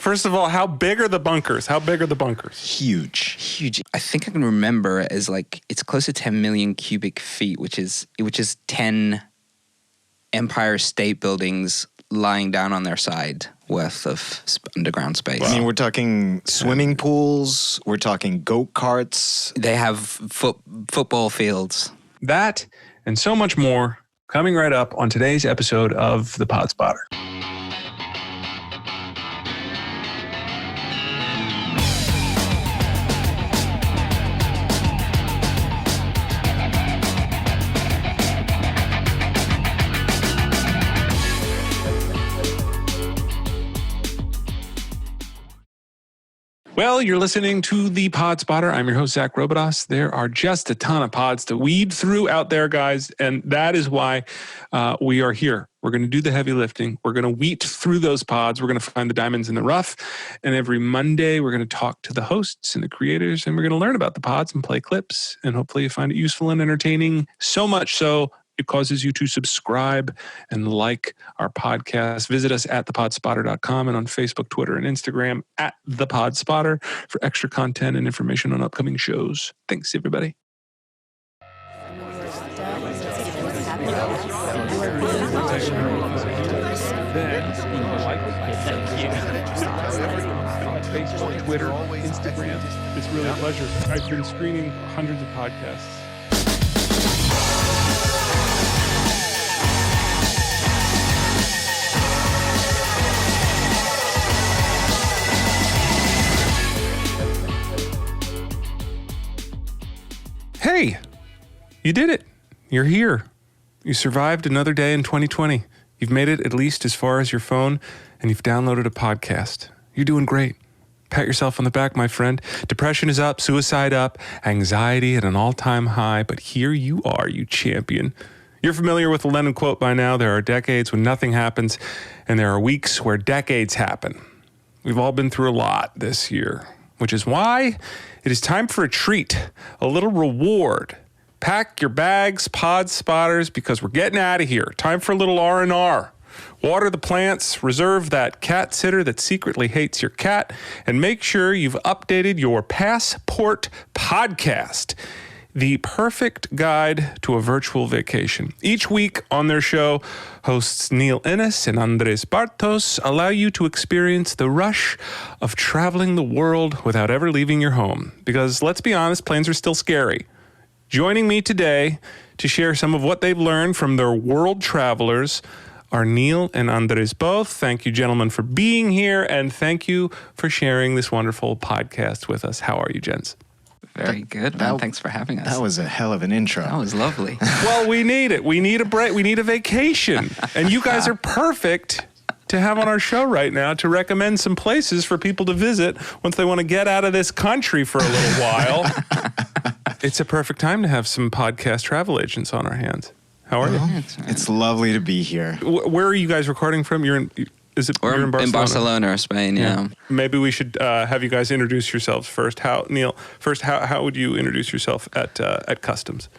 First of all, how big are the bunkers? Huge. I think I can remember it as like, it's close to 10 million cubic feet, which is 10 Empire State Buildings lying down on their side worth of underground space. Wow. I mean, we're talking swimming pools. We're talking go-karts. They have football fields. That and so much more coming right up on today's episode of The Pod Spotter. Well, you're listening to The Pod Spotter. I'm your host, Zach Robidas. There are just a ton of pods to weed through out there, guys, and that is why we are here. We're going to do the heavy lifting. We're going to weed through those pods. We're going to find the diamonds in the rough, and every Monday, we're going to talk to the hosts and the creators, and we're going to learn about the pods and play clips, and hopefully you find it useful and entertaining, so much so it causes you to subscribe and like our podcast. Visit us at thepodspotter.com and on Facebook, Twitter, and Instagram at thepodspotter for extra content and information on upcoming shows. Thanks, everybody. Facebook, Twitter, Instagram. It's really a pleasure. I've been screening hundreds of podcasts. Hey, you did it. You're here. You survived another day in 2020. You've made it at least as far as your phone, and you've downloaded a podcast. You're doing great. Pat yourself on the back, my friend. Depression is up, suicide up, anxiety at an all-time high, but here you are, you champion. You're familiar with the Lennon quote by now. There are decades when nothing happens, and there are weeks where decades happen. We've all been through a lot this year, which is why it is time for a treat, a little reward. Pack your bags, pod spotters, because we're getting out of here. Time for a little R&R. Water the plants, reserve that cat sitter that secretly hates your cat, and make sure you've updated your Passport podcast, the perfect guide to a virtual vacation. Each week on their show, hosts Neil Innes and Andrés Bartos allow you to experience the rush of traveling the world without ever leaving your home. Because let's be honest, planes are still scary. Joining me today to share some of what they've learned from their world travelers are Neil and Andrés both. Thank you, gentlemen, for being here, and thank you for sharing this wonderful podcast with us. How are you, gents? Very good, man. Thanks for having us. That was a hell of an intro. That was lovely. Well, we need it. We need a break. We need a vacation. And you guys are perfect to have on our show right now to recommend some places for people to visit once they want to get out of this country for a little while. It's a perfect time to have some podcast travel agents on our hands. How are you? It's lovely to be here. Where are you guys recording from? You're in Barcelona? In Barcelona, Spain, yeah. Maybe we should have you guys introduce yourselves first. Neil, how would you introduce yourself at Customs?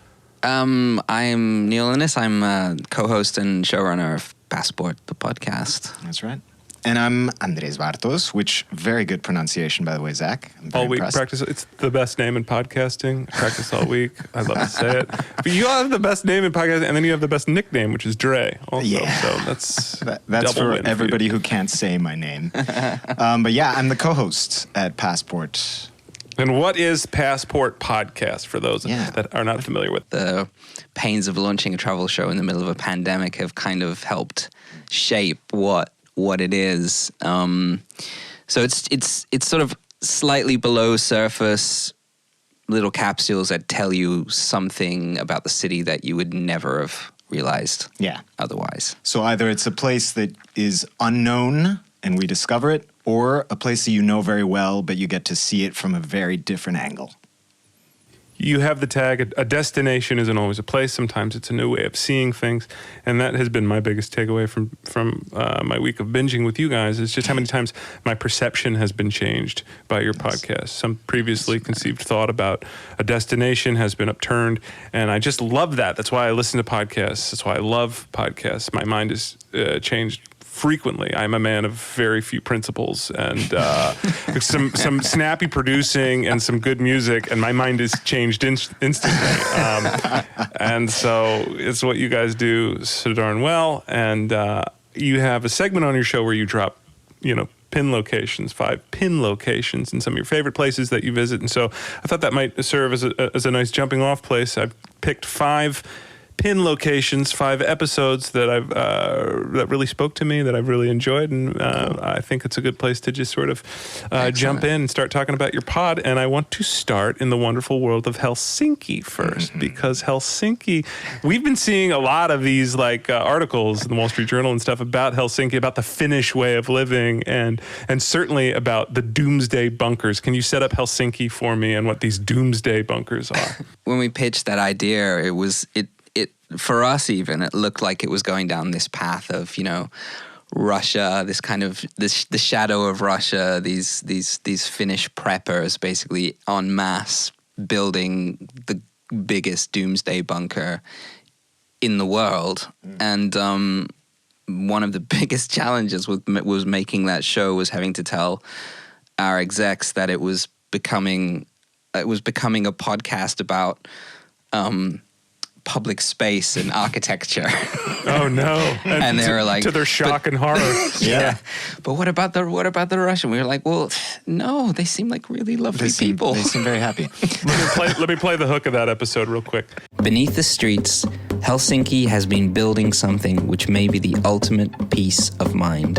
I'm Neil Innes. I'm a co-host and showrunner of Passport, the podcast. That's right. And I'm Andrés Bartos, which very good pronunciation, by the way, Zach. I'm very all week impressed. Practice. It's the best name in podcasting. Practice all week. I love to say it. But you have the best name in podcasting, and then you have the best nickname, which is Dre. Also. Yeah. So that's for everybody who can't say my name. But yeah, I'm the co-host at Passport. And what is Passport Podcast for those that are not familiar with? The pains of launching a travel show in the middle of a pandemic have kind of helped shape what it is. So it's sort of slightly below surface little capsules that tell you something about the city that you would never have realized otherwise. So either it's a place that is unknown and we discover it, or a place that you know very well, but you get to see it from a very different angle. You have the tag, a destination isn't always a place. Sometimes it's a new way of seeing things. And that has been my biggest takeaway from my week of binging with you guys, is just how many times my perception has been changed by your podcast. Some previously conceived thought about a destination has been upturned. And I just love that. That's why I listen to podcasts. That's why I love podcasts. My mind is changed frequently. I'm a man of very few principles, and some snappy producing and some good music, and my mind is changed instantly. And so it's what you guys do so darn well. And you have a segment on your show where you drop, pin locations, 5 pin locations in some of your favorite places that you visit. And so I thought that might serve as a nice jumping off place. I've picked 5 pin locations, 5 episodes that that really spoke to me, that I've really enjoyed, and I think it's a good place to just sort of jump in and start talking about your pod. And I want to start in the wonderful world of Helsinki first, because Helsinki, we've been seeing a lot of these articles in the Wall Street Journal and stuff about Helsinki, about the Finnish way of living, and certainly about the doomsday bunkers. Can you set up Helsinki for me and what these doomsday bunkers are? When we pitched that idea, it for us even, it looked like it was going down this path of, Russia, this kind of the shadow of Russia, these Finnish preppers basically en masse building the biggest doomsday bunker in the world. And one of the biggest challenges was making that show was having to tell our execs that it was becoming a podcast about public space and architecture. Oh no! And they were like, to their shock and horror. Yeah. But what about the Russian? We were like, well, no, they seem like really lovely people. They seem very happy. Let me play the hook of that episode real quick. Beneath the streets, Helsinki has been building something which may be the ultimate peace of mind.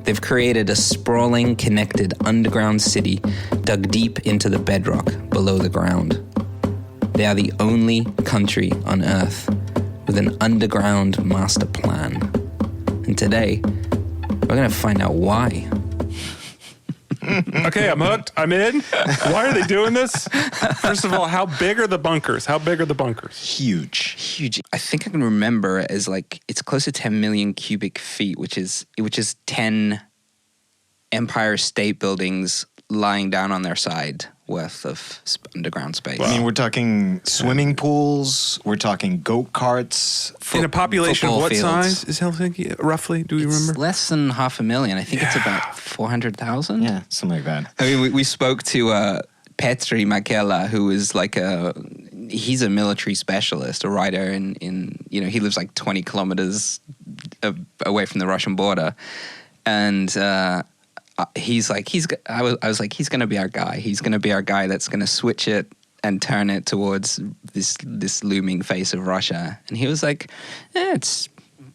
They've created a sprawling, connected underground city dug deep into the bedrock below the ground. They are the only country on Earth with an underground master plan. And today, we're going to find out why. Okay, I'm hooked. I'm in. Why are they doing this? First of all, how big are the bunkers? Huge. I think I can remember it as it's close to 10 million cubic feet, which is 10 Empire State Buildings lying down on their side worth of underground space. Wow. I mean, we're talking swimming pools, we're talking go-karts. In a population of what fields. Size is Helsinki, roughly? Do you remember? It's less than 500,000. I think it's about 400,000. Yeah, something like that. I mean, we spoke to Petri Mäkelä, who is he's a military specialist, a writer in he lives 20 kilometers away from the Russian border. And I was like, he's going to be our guy. He's going to be our guy that's going to switch it and turn it towards this looming face of Russia. And he was like, it's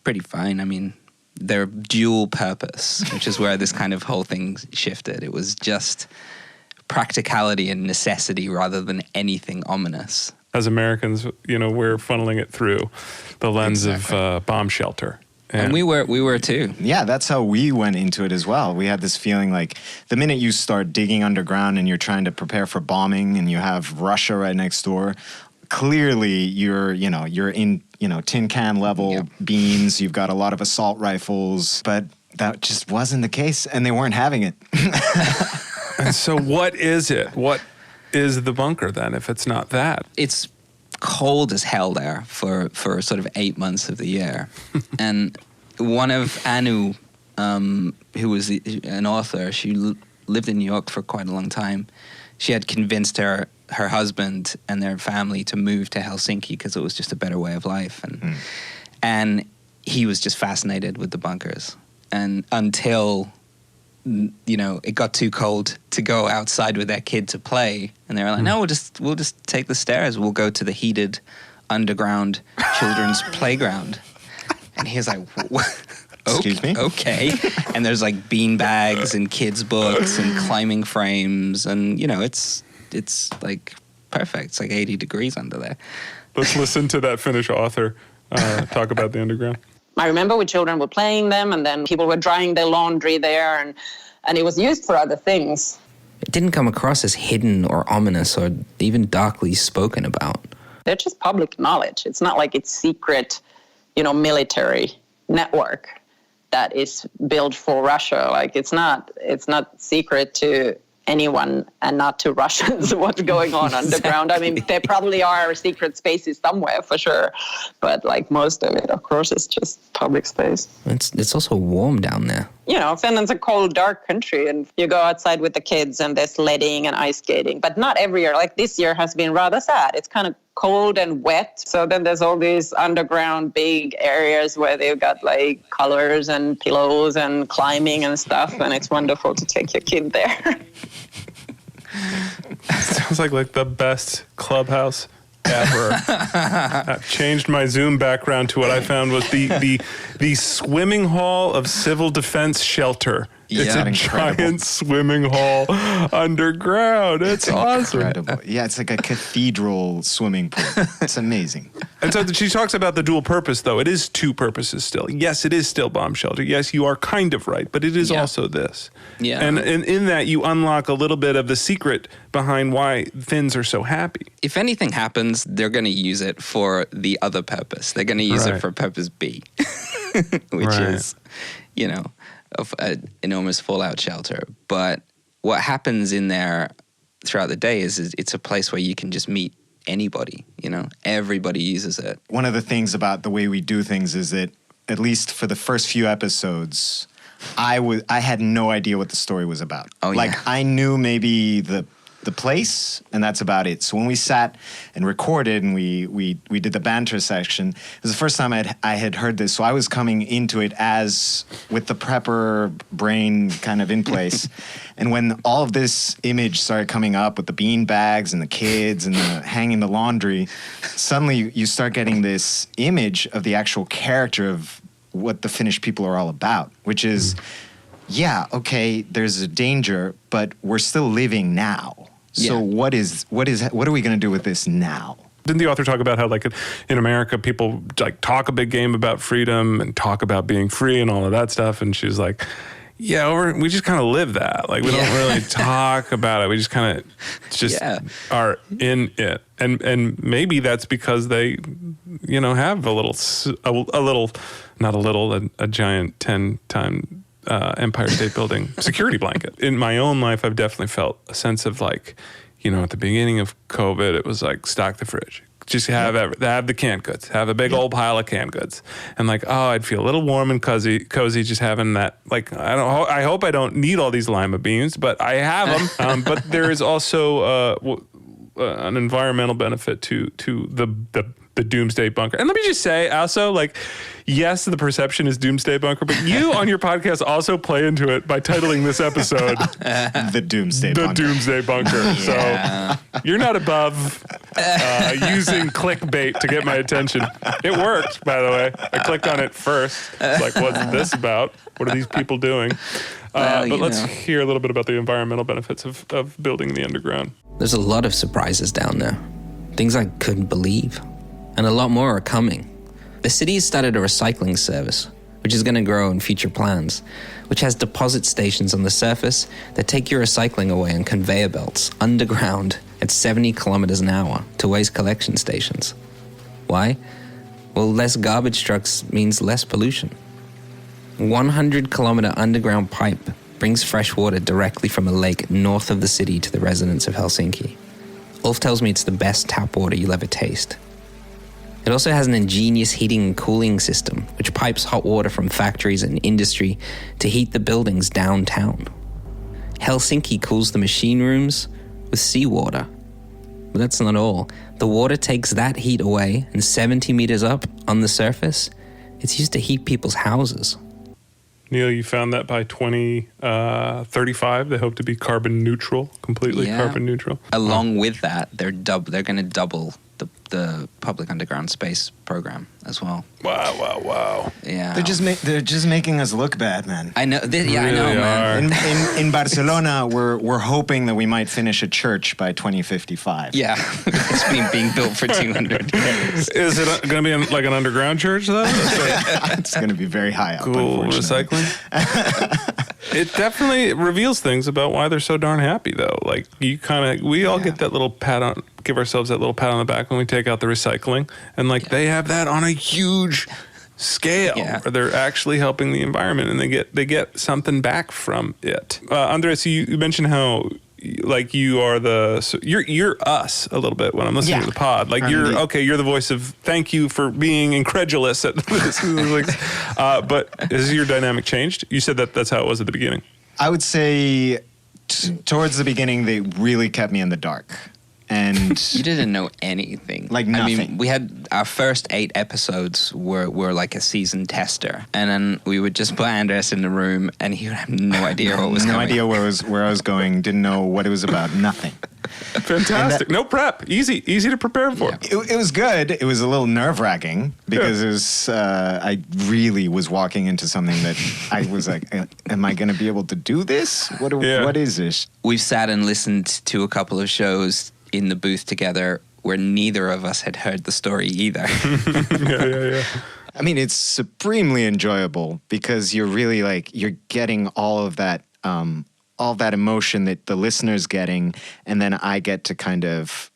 pretty fine. I mean, they're dual purpose, which is where this kind of whole thing shifted. It was just practicality and necessity rather than anything ominous. As Americans, we're funneling it through the lens of bomb shelter. And we were too. Yeah, that's how we went into it as well. We had this feeling like the minute you start digging underground and you're trying to prepare for bombing and you have Russia right next door, clearly you're in, tin can level beams. You've got a lot of assault rifles, but that just wasn't the case and they weren't having it. And so what is it? What is the bunker then if it's not that? It's cold as hell there for sort of 8 months of the year. And one of Anu, who was an author, she lived in New York for quite a long time. She had convinced her husband and their family to move to Helsinki because it was just a better way of life. And he was just fascinated with the bunkers. And until it got too cold to go outside with their kid to play, and they were like, "No, we'll just take the stairs. We'll go to the heated underground children's playground." And he was like, "Excuse me? Okay." And there's bean bags and kids' books and climbing frames, and it's perfect. It's 80 degrees under there. Let's listen to that Finnish author talk about the underground. I remember when children were playing them and then people were drying their laundry there and it was used for other things. It didn't come across as hidden or ominous or even darkly spoken about. They're just public knowledge. It's not like it's secret, military network that is built for Russia. It's not secret to anyone and not to Russians what's going on underground. I mean, there probably are secret spaces somewhere for sure, but like most of it, of course, is just public space. It's also warm down there. You know, Finland's a cold, dark country, and you go outside with the kids and there's sledding and ice skating, but not every year. Like this year has been rather sad. It's kind of cold and wet. So then there's all these underground big areas where they've got like colors and pillows and climbing and stuff. And it's wonderful to take your kid there. Sounds like the best clubhouse ever. I've changed my Zoom background to what I found was the swimming hall of Civil Defense Shelter. It's a giant swimming hall underground. It's awesome. Incredible. Yeah, it's like a cathedral swimming pool. It's amazing. And so she talks about the dual purpose, though. It is two purposes still. Yes, it is still bomb shelter. Yes, you are kind of right, but it is also this. Yeah. And in that, you unlock a little bit of the secret behind why Finns are so happy. If anything happens, they're going to use it for the other purpose. They're going to use it for purpose B, which is, you know, of an enormous fallout shelter. But what happens in there throughout the day is it's a place where you can just meet anybody, you know, everybody uses it. One of the things about the way we do things is that, at least for the first few episodes, I had no idea what the story was about. Oh, yeah. Like, I knew maybe the place, and that's about it. So when we sat and recorded and we did the banter section, it was the first time I had heard this. So I was coming into it as with the prepper brain kind of in place. And when all of this image started coming up with the bean bags and the kids and the hanging the laundry, suddenly you start getting this image of the actual character of what the Finnish people are all about, which is, yeah, okay, there's a danger, but we're still living now. So what are we going to do with this now? Didn't the author talk about how, like, in America, people like talk a big game about freedom and talk about being free and all of that stuff? And she was like, yeah, we just kind of live that. Like, we don't really talk about it. We just kind of are in it. And maybe that's because they, you know, have a giant 10-time Empire State Building security blanket. In my own life, I've definitely felt a sense of, like, you know, at the beginning of COVID, it was like, stock the fridge. Just have the canned goods. Have a big old pile of canned goods. And like, oh, I'd feel a little warm and cozy just having that. Like, I hope I don't need all these lima beans, but I have them. But there is also an environmental benefit to the doomsday bunker. And let me just say also, like, yes, the perception is doomsday bunker, but you on your podcast also play into it by titling this episode The Doomsday Bunker. The Doomsday Bunker. So you're not above using clickbait to get my attention. It worked, by the way. I clicked on it first. It's like, what's this about? What are these people doing? But let's hear a little bit about the environmental benefits of building the underground. There's a lot of surprises down there. Things I couldn't believe. And a lot more are coming. The city has started a recycling service, which is going to grow in future plans, which has deposit stations on the surface that take your recycling away on conveyor belts underground at 70 kilometers an hour to waste collection stations. Why? Well, less garbage trucks means less pollution. 100-kilometer underground pipe brings fresh water directly from a lake north of the city to the residents of Helsinki. Ulf tells me it's the best tap water you'll ever taste. It also has an ingenious heating and cooling system, which pipes hot water from factories and industry to heat the buildings downtown. Helsinki cools the machine rooms with seawater. But that's not all. The water takes that heat away, and 70 meters up on the surface, it's used to heat people's houses. Neil, you found that by 2035, they hope to be carbon neutral, completely carbon neutral. Along with that, they're going to double the public underground space program as well. Wow. Yeah. They're just making us look bad, man. I know. I know, man. In Barcelona, we're hoping that we might finish a church by 2055. Yeah. It's been being built for 200 years. Is it going to be like an underground church, though? It's going to be very high up, cool recycling. It definitely reveals things about why they're so darn happy, though. Like, we all get that little give ourselves that little pat on the back when we take out the recycling. And like, they have that on a huge scale where they're actually helping the environment and they get something back from it. Andrés, you mentioned how like you are you're us a little bit when I'm listening to the pod. Like you're the voice of thank you for being incredulous at this. But has your dynamic changed? You said that's how it was at the beginning. I would say towards the beginning, they really kept me in the dark. And you didn't know anything. Like nothing. I mean, we had our first 8 episodes were like a season tester, and then we would just put Andrés in the room, and he would have no idea what was coming. No idea where I was going. Didn't know what it was about. Nothing. Fantastic. No prep. Easy to prepare for. Yeah. It was good. It was a little nerve-wracking because it was. I really was walking into something that I was like, "Am I going to be able to do this? What is this?" We've sat and listened to a couple of shows in the booth together where neither of us had heard the story either. Yeah. I mean, it's supremely enjoyable because you're really you're getting all of that emotion that the listener's getting, and then I get to kind of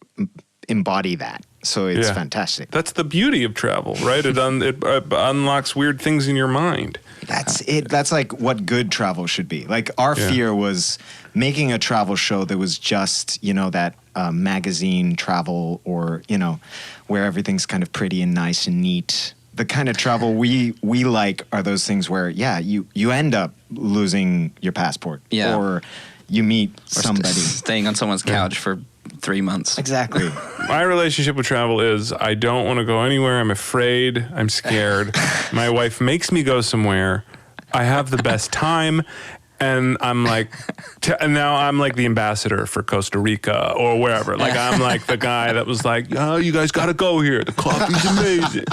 embody that. So it's fantastic. That's the beauty of travel, right? It unlocks weird things in your mind. That's it. That's like what good travel should be. Like our fear was making a travel show that was just, that magazine travel or, where everything's kind of pretty and nice and neat. The kind of travel we like are those things where, you end up losing your passport or you meet somebody. Staying on someone's couch for 3 months. Exactly. My relationship with travel is I don't want to go anywhere. I'm afraid. I'm scared. My wife makes me go somewhere. I have the best time. And I'm like, and now I'm like the ambassador for Costa Rica or wherever. Like I'm like the guy that was like, oh, you guys got to go here. The coffee's amazing.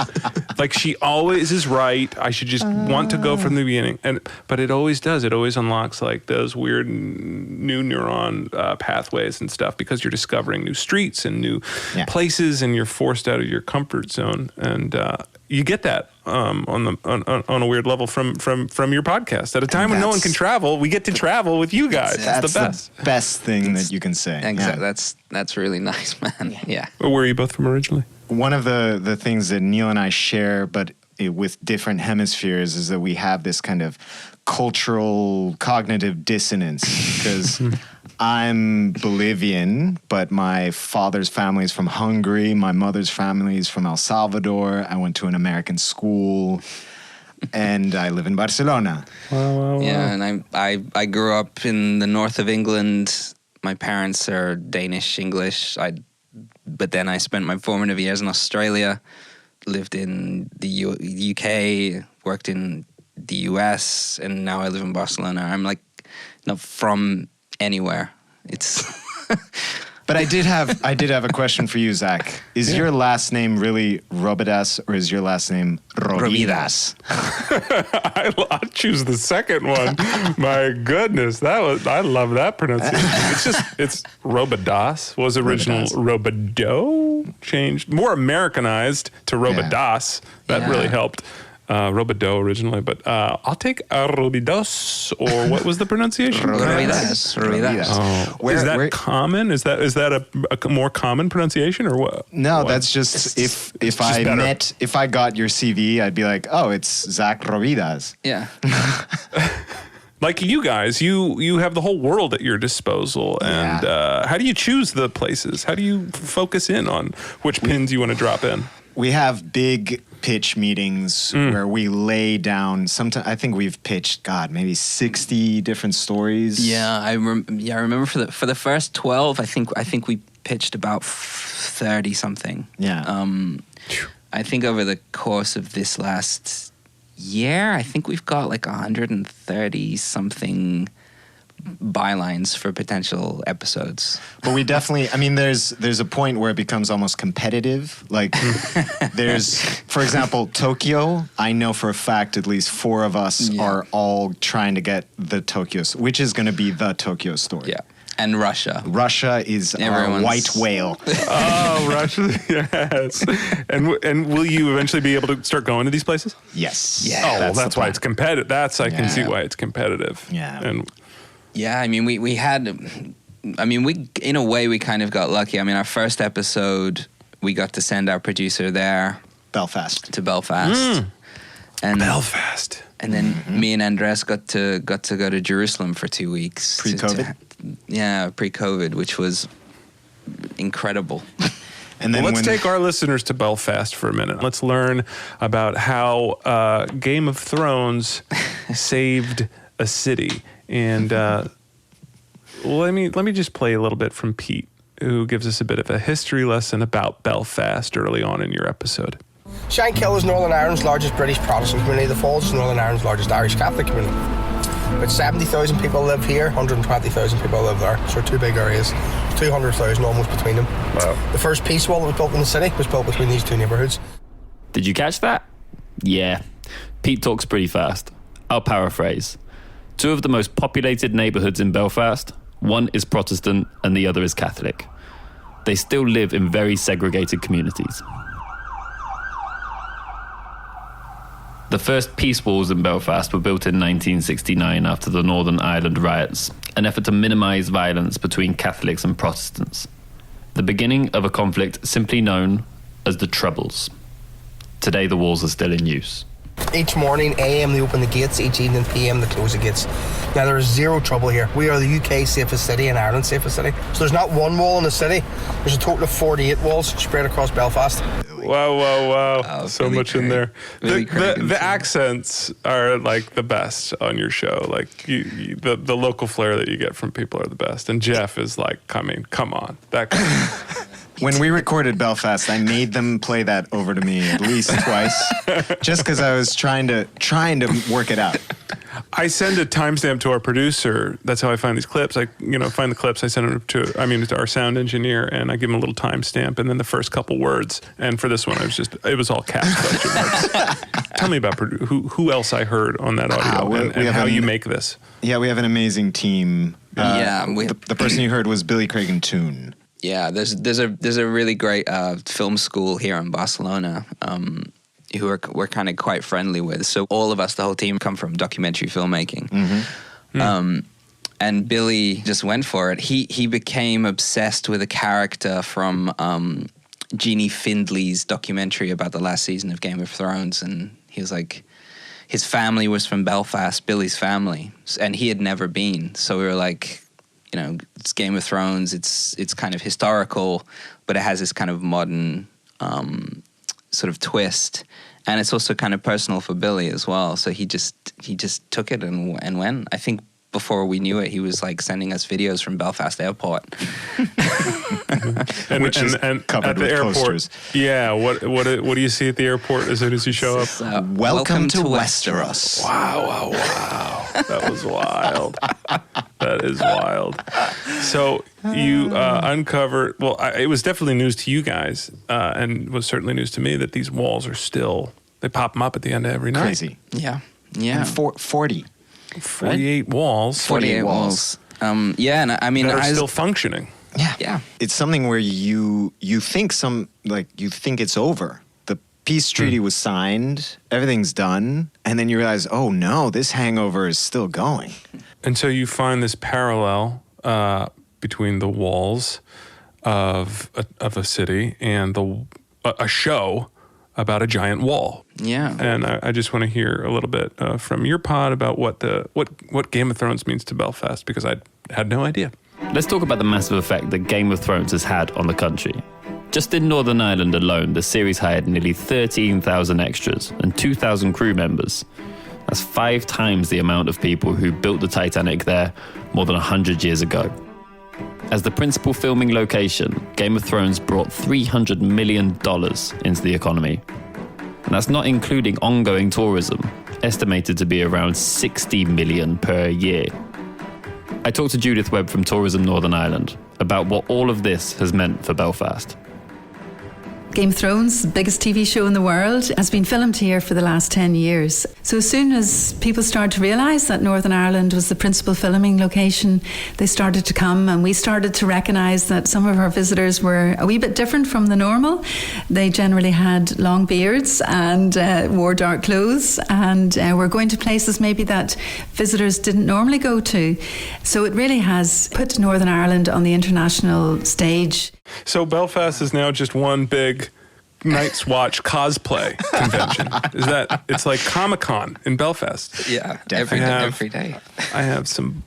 Like she always is right. I should just want to go from the beginning. But it always does. It always unlocks like those weird new neuron pathways and stuff because you're discovering new streets and new places and you're forced out of your comfort zone. And you get that on a weird level from your podcast. At a time when no one can travel, we get to travel with you guys. It's the best. The best thing that you can say. Exactly. Yeah. That's really nice, man. Yeah. Where were you both from originally? One of the things that Neil and I share, but with different hemispheres, is that we have this kind of cultural cognitive dissonance because I'm Bolivian, but my father's family is from Hungary. My mother's family is from El Salvador. I went to an American school, and I live in Barcelona. Wow. Yeah, and I grew up in the north of England. My parents are Danish, English. But then I spent my formative years in Australia, lived in the UK, worked in the US, and now I live in Barcelona. I'm like not from anywhere. It's But I did have a question for you, Zach. Is your last name really Robidas or is your last name Robidas? I'll choose the second one. My goodness, I love that pronunciation. It's Robidas. Was original Robidoux, changed more Americanized to Robidas. That really helped. Robidoux originally, but I'll take Robidos, or what was the pronunciation? Robidas. Oh. Is that common? Is that a more common pronunciation, or what? No, that's just if I got your CV, I'd be like, oh, it's Zach Robidas. Yeah. Like you guys, you have the whole world at your disposal, and how do you choose the places? How do you focus in on which pins you want to drop in? We have big pitch meetings where we lay down. Sometimes I think we've pitched, maybe 60 different stories. Yeah, I remember for the first 12, I think we pitched about 30 something. Yeah. I think over the course of this last year, I think we've got like 130 something bylines for potential episodes. But we definitely, there's a point where it becomes almost competitive. Like there's, for example, Tokyo. I know for a fact at least 4 of us are all trying to get the Tokyo, which is going to be the Tokyo story. Yeah. And Russia. Russia is our white whale. Oh, Russia, yes. And will you eventually be able to start going to these places? Yes. Yeah. Oh, that's why it's competitive. I can see why it's competitive. Yeah. Yeah, we in a way, we kind of got lucky. Our first episode, we got to send our producer there. To Belfast. And Belfast. And then me and Andrés got to go to Jerusalem for 2 weeks. Pre-COVID? pre-COVID, which was incredible. And then let's take our listeners to Belfast for a minute. Let's learn about how Game of Thrones saved a city. And let me just play a little bit from Pete, who gives us a bit of a history lesson about Belfast early on in your episode. Shankill is Northern Ireland's largest British Protestant community. The Falls is Northern Ireland's largest Irish Catholic community. About 70,000 people live here, 120,000 people live there. So two big areas, 200,000 almost between them. Wow. The first peace wall that was built in the city was built between these two neighbourhoods. Did you catch that? Yeah. Pete talks pretty fast. I'll paraphrase. Two of the most populated neighbourhoods in Belfast, one is Protestant and the other is Catholic. They still live in very segregated communities. The first peace walls in Belfast were built in 1969 after the Northern Ireland riots, an effort to minimise violence between Catholics and Protestants. The beginning of a conflict simply known as the Troubles. Today the walls are still in use. Each morning, AM, they open the gates. Each evening, PM, they close the gates. Now, there is zero trouble here. We are the UK's safest city and Ireland's safest city. So there's not one wall in the city. There's a total of 48 walls spread across Belfast. Wow. So really much great. in there. Really The accents are like the best on your show. Like the local flair that you get from people are the best. And Jeff is like, come on. That When we recorded Belfast, I made them play that over to me at least twice, just because I was trying to work it out. I send a timestamp to our producer. That's how I find these clips. I find the clips. I send them to our sound engineer, and I give him a little timestamp, and then the first couple words. And for this one, it was all caps question marks. Tell me about who else I heard on that audio and how you make this. Yeah, we have an amazing team. The person you heard was Billy Craig and Toon. Yeah, there's a really great film school here in Barcelona who we're kind of quite friendly with. So all of us, the whole team, come from documentary filmmaking. Mm-hmm. And Billy just went for it. He became obsessed with a character from Jeannie Findley's documentary about the last season of Game of Thrones, and he was like, his family was from Belfast, Billy's family, and he had never been. So we were like, it's Game of Thrones. It's kind of historical, but it has this kind of modern sort of twist, and it's also kind of personal for Billy as well. So he just took it and went. I think before we knew it, he was like sending us videos from Belfast Airport, which is covered at the with airport. Posters. Yeah, what do you see at the airport as soon as you show up? Welcome to Westeros. Wow. That was wild. That is wild. So you uncovered, it was definitely news to you guys, and was certainly news to me that these walls are still, they pop them up at the end of every night. Crazy. Yeah. And 40. 48 walls. 48 walls. And I mean, that are still functioning. Yeah. It's something where you think it's over. The peace treaty was signed, everything's done, and then you realize, oh no, this hangover is still going. And so you find this parallel between the walls of a city and a show about a giant wall. Yeah. And I just want to hear a little bit from your pod about what Game of Thrones means to Belfast, because I had no idea. Let's talk about the massive effect that Game of Thrones has had on the country. Just in Northern Ireland alone, the series hired nearly 13,000 extras and 2,000 crew members. That's 5 times the amount of people who built the Titanic there more than 100 years ago. As the principal filming location, Game of Thrones brought $300 million into the economy. And that's not including ongoing tourism, estimated to be around $60 million per year. I talked to Judith Webb from Tourism Northern Ireland about what all of this has meant for Belfast. Game of Thrones, the biggest TV show in the world, has been filmed here for the last 10 years. So as soon as people started to realise that Northern Ireland was the principal filming location, they started to come, and we started to recognise that some of our visitors were a wee bit different from the normal. They generally had long beards and wore dark clothes, and were going to places maybe that visitors didn't normally go to. So it really has put Northern Ireland on the international stage. So Belfast is now just one big Night's Watch cosplay convention. It's like Comic-Con in Belfast. Yeah, Definitely. every day. I have some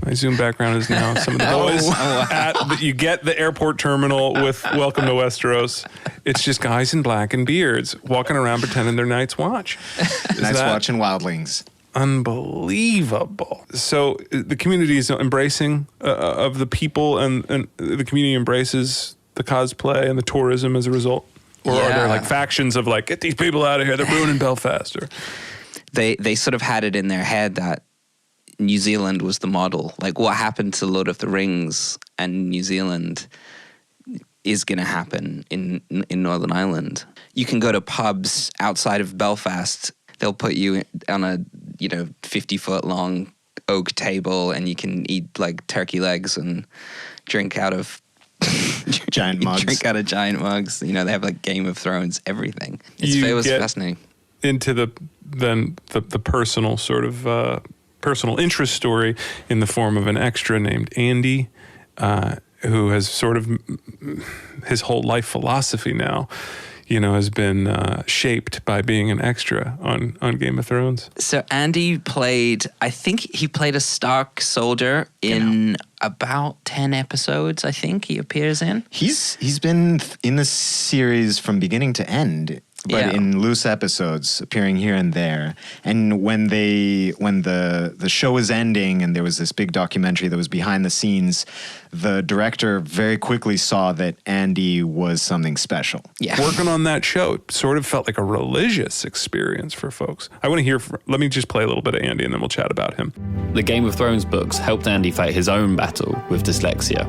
My Zoom background is now some of the boys you get the airport terminal with Welcome to Westeros. It's just guys in black and beards walking around pretending they're Night's Watch. Night's Watch and wildlings. Unbelievable. So the community is embracing of the people, and the community embraces the cosplay and the tourism as a result? Or are there like factions of like, get these people out of here, they're ruining Belfast? Or They sort of had it in their head that New Zealand was the model. Like what happened to Lord of the Rings and New Zealand is going to happen in Northern Ireland. You can go to pubs outside of Belfast. They'll put you on a 50-foot long oak table, and you can eat like turkey legs and drink out of giant mugs. Drink out of giant mugs. They have like Game of Thrones, everything. It was fascinating. Into the personal sort of personal interest story in the form of an extra named Andy, who has sort of his whole life philosophy now, has been shaped by being an extra on Game of Thrones. So Andy I think he played a Stark soldier in about 10 episodes, I think he appears in. He's been in the series from beginning to end, but in loose episodes, appearing here and there. And when the show was ending and there was this big documentary that was behind the scenes, the director very quickly saw that Andy was something special. Yeah. Working on that show sort of felt like a religious experience for folks. I want to hear, let me just play a little bit of Andy and then we'll chat about him. The Game of Thrones books helped Andy fight his own battle with dyslexia.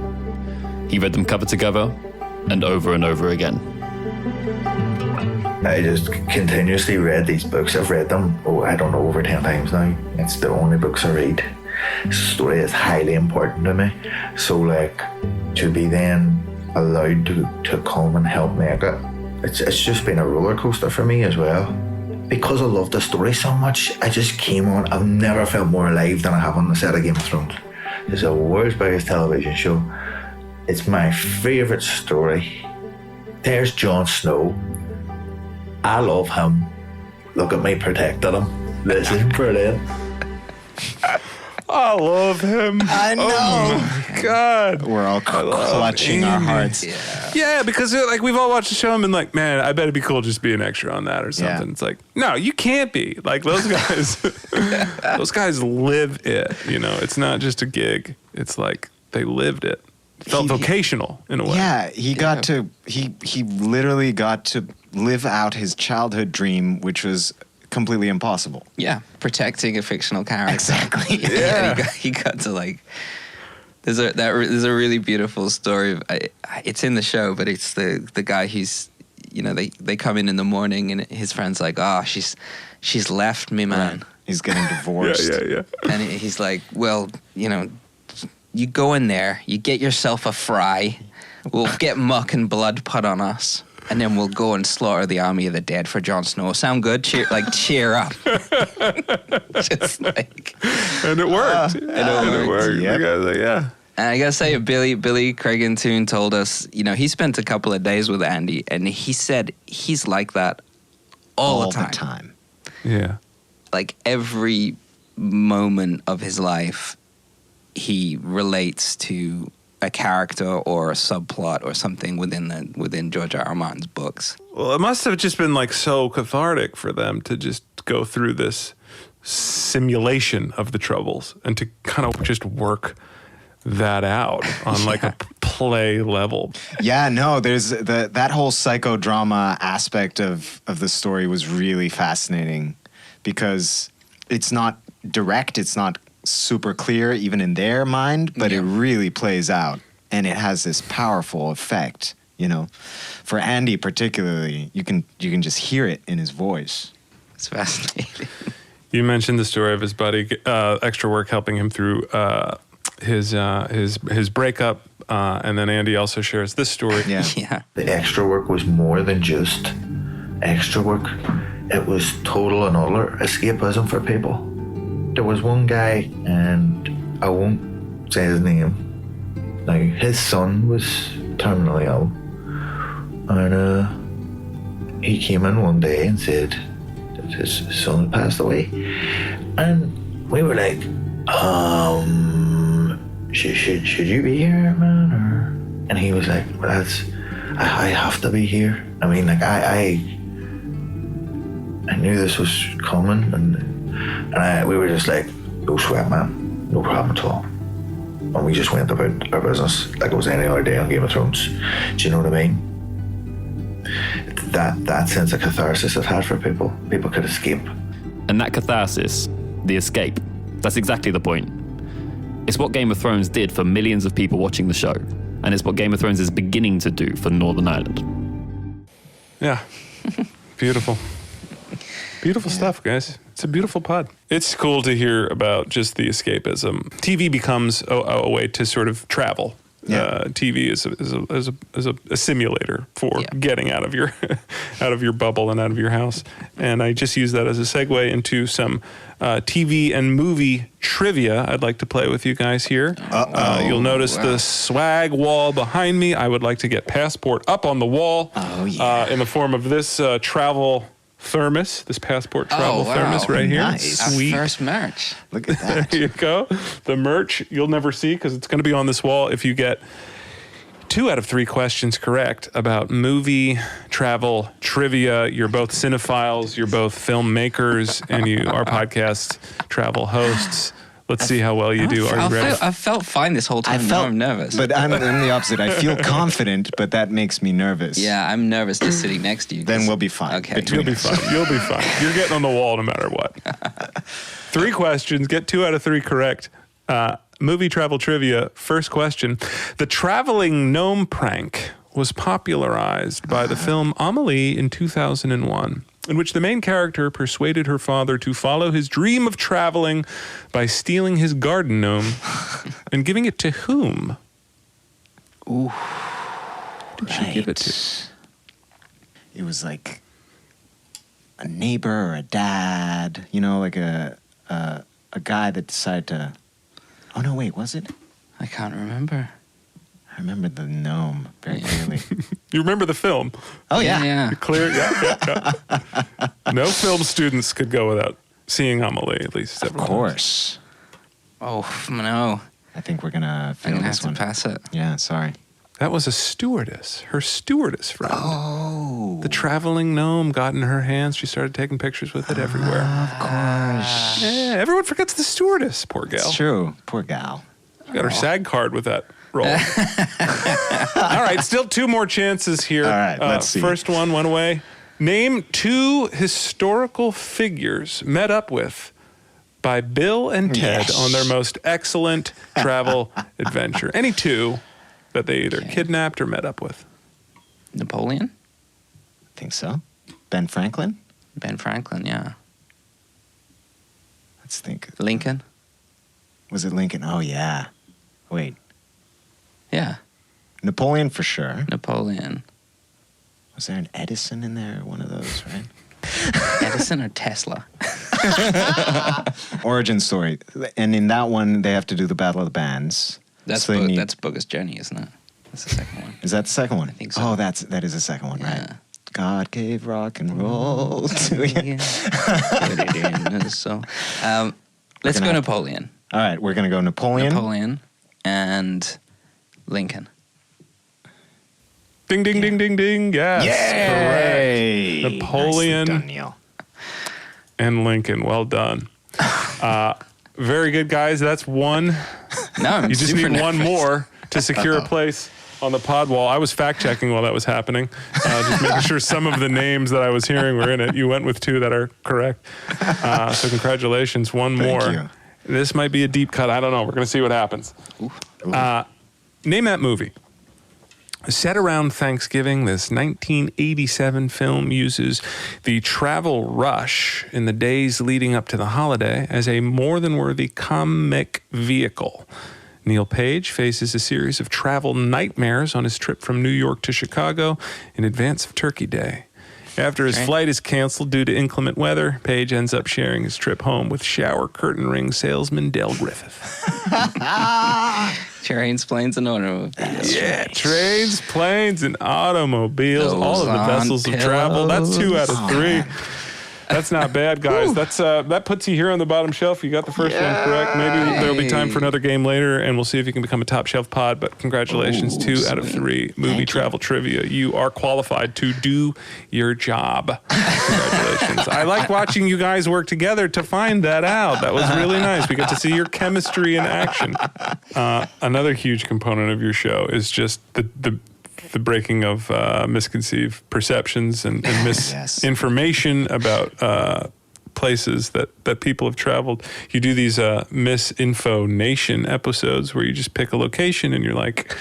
He read them cover to cover and over again. I just continuously read these books. I've read them, I don't know, over 10 times now. It's the only books I read. The story is highly important to me. So, to be then allowed to come and help make it, it's just been a roller coaster for me as well. Because I love the story so much, I just came on. I've never felt more alive than I have on the set of Game of Thrones. It's the world's biggest television show. It's my favourite story. There's Jon Snow. I love him. Look at me protecting him. This is brilliant. I love him. I know. Oh my God. We're all clutching our hearts. Yeah, because we've all watched the show and been like, man, I bet it'd be cool just to be an extra on that or something. Yeah. It's like, no, you can't be. Like those guys, those guys live it. It's not just a gig. It's like they lived it. Felt vocational in a way. Yeah, he literally got to live out his childhood dream, which was completely impossible. Yeah, protecting a fictional character. Exactly. Yeah, he got to There's a really beautiful story. It's in the show, but it's the guy who's, they come in the morning and his friend's like, she's left me, man. Right. He's getting divorced. Yeah. And he's like, well, you go in there, you get yourself a fry, we'll get muck and blood put on us, and then we'll go and slaughter the army of the dead for Jon Snow. Sound good? Cheer up. Just and it worked. It worked. Yep. Yeah. And I gotta say, Billy Craigentoon told us, he spent a couple of days with Andy, and he said he's like that all the time. Yeah. Like every moment of his life, he relates to a character or a subplot or something within George R. R. Martin's books. Well, it must have just been so cathartic for them to just go through this simulation of the Troubles and to kind of just work that out on a play level. Yeah, no, there's that whole psychodrama aspect of the story was really fascinating because it's not direct, it's not super clear even in their mind, but it really plays out and it has this powerful effect, For Andy particularly, you can just hear it in his voice. It's fascinating. You mentioned the story of his buddy, extra work helping him through his breakup, and then Andy also shares this story. Yeah. The extra work was more than just extra work. It was total and utter escapism for people. There was one guy, and I won't say his name. Now, his son was terminally ill, and he came in one day and said that his son had passed away. And we were like, should you be here, man? And he was like, well, I have to be here. I mean, like, I knew this was coming, and we were just like, no sweat, man, no problem at all. And we just went about our business like it was any other day on Game of Thrones. Do you know what I mean? That sense of catharsis it had for people. People could escape. And that catharsis, the escape, that's exactly the point. It's what Game of Thrones did for millions of people watching the show. And it's what Game of Thrones is beginning to do for Northern Ireland. Yeah. Beautiful. Beautiful stuff, guys. It's a beautiful pod. It's cool to hear about just the escapism. TV becomes a way to sort of travel. Yeah. TV is a simulator for getting out of your bubble and out of your house. And I just use that as a segue into some TV and movie trivia I'd like to play with you guys here. You'll notice the swag wall behind me. I would like to get Passport up on the wall in the form of this travel thermos, this Passport travel thermos right here. Nice. Sweet. Our first merch. Look at that. There you go. The merch you'll never see because it's going to be on this wall if you get 2 out of 3 questions correct about movie travel trivia. You're both cinephiles, you're both filmmakers, and you are podcast travel hosts. Let's see how well you do. Are you ready? I felt fine this whole time. Now I'm nervous. But I'm the opposite. I feel confident, but that makes me nervous. Yeah, I'm nervous just sitting next to you. Then we'll be fine. Okay. You'll be fine. You'll be fine. You're getting on the wall no matter what. 3 questions. Get 2 out of 3 correct. Movie travel trivia. First question. The traveling gnome prank was popularized by the film Amelie in 2001, in which the main character persuaded her father to follow his dream of traveling by stealing his garden gnome and giving it to whom? Ooh. Did she give it to? It was like a neighbor or a dad, you know, like a guy that decided to. Oh no, wait, was it? I can't remember. I remember the gnome very clearly. You remember the film? Oh yeah. Yeah. Clear? Yeah. No film students could go without seeing Amelie, at least. Of course. Oh no. I think we're gonna I'm fail gonna have this to one. pass it. Yeah, sorry. That was a stewardess, her stewardess friend. Oh. The traveling gnome got in her hands. She started taking pictures with it everywhere. Of course. Yeah, everyone forgets the stewardess, poor gal. It's true. Poor gal. She got her SAG card with that role. All right, still 2 more chances here. All right, let's see. First one went away. Name 2 historical figures met up with by Bill and Ted on their most excellent travel adventure. Any 2 that they either kidnapped or met up with. Napoleon? I think so. Ben Franklin? Ben Franklin, yeah. Let's think. Lincoln? Was it Lincoln? Oh, yeah. Wait. Yeah. Napoleon for sure. Napoleon. Was there an Edison in there? One of those, right? Edison or Tesla? Origin story. And in that one, they have to do the Battle of the Bands. That's So they need- that's Bogus Journey, isn't it? That's the second one. Is that the second one? I think so. Oh, that is the second one, right? Yeah. God gave rock and roll to you. So, let's go gonna- Napoleon. All right, we're going to go Napoleon. Napoleon and Lincoln. Ding, ding, ding, ding, ding. Yes, Yay! correct. Napoleon Nicely done, Neil. and Lincoln. Well done. Very good, guys. That's 1. No, I'm You just super need 1 nervous. more to secure a place on the pod wall. I was fact-checking while that was happening, just making sure some of the names that I was hearing were in it. You went with 2 that are correct. So congratulations. 1 Thank more. you. This might be a deep cut. I don't know. We're going to see what happens. Name that movie. Set around Thanksgiving, this 1987 film uses the travel rush in the days leading up to the holiday as a more than worthy comic vehicle. Neil Page faces a series of travel nightmares on his trip from New York to Chicago in advance of Turkey Day. After his flight is canceled due to inclement weather, Page ends up sharing his trip home with shower curtain ring salesman Del Griffith. Trains, planes, and automobiles. Yeah, trains, planes, and automobies, Those all of the on vessels of travel. That's 2 out of 3. That's not bad, guys. That's that puts you here on the bottom shelf. You got the first one correct. Maybe there'll be time for another game later, and we'll see if you can become a top shelf pod. But congratulations, 2 out of 3 movie travel trivia. You are qualified to do your job. Congratulations. I like watching you guys work together to find that out. That was really nice. We got to see your chemistry in action. Another huge component of your show is just the breaking of misconceived perceptions and misinformation about places that people have traveled. You do these Misinfo Nation episodes where you just pick a location and you're like,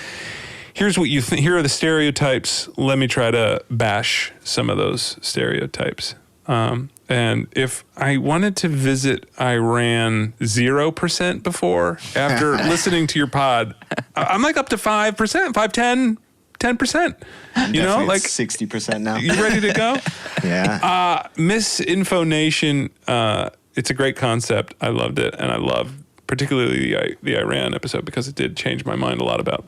here's what you think. Here are the stereotypes. Let me try to bash some of those stereotypes. And if I wanted to visit Iran 0% before, after listening to your pod, I'm like up to 5%, 5, 10%. You know, like 60% now. You ready to go? Yeah. Misinfo Nation, it's a great concept. I loved it. And I love particularly the Iran episode because it did change my mind a lot about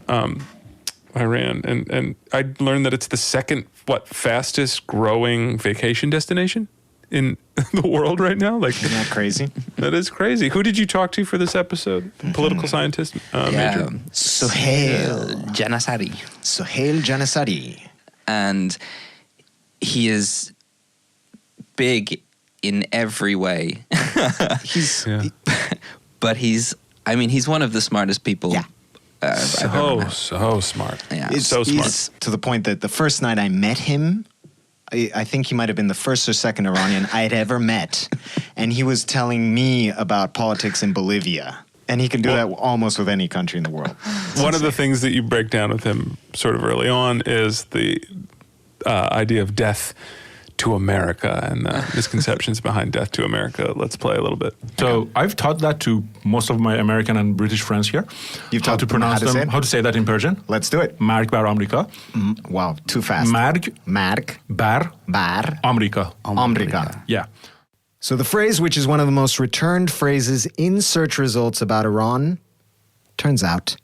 Iran. And I learned that it's the second, fastest growing vacation destination in the world right now. Like, isn't that crazy? That is crazy. Who did you talk to for this episode? Political scientist, Major? Sohail Janasari. Sohail Janasari. And he is big in every way. But he's one of the smartest people. Yeah. I've ever met. So smart. Yeah. It's so smart. He's to the point that the first night I met him, I think he might have been the first or second Iranian I'd ever met. And he was telling me about politics in Bolivia. And he can do that almost with any country in the world. One of the things that you break down with him sort of early on is the idea of death to America and the misconceptions behind death to America. Let's play a little bit. So I've taught that to most of my American and British friends here. You've how taught to pronounce them how to say that in Persian. Let's do it. Marg bar Amerika. Wow, too fast. Marg bar Amerika. Amerika. Yeah. So the phrase, which is one of the most returned phrases in search results about Iran, turns out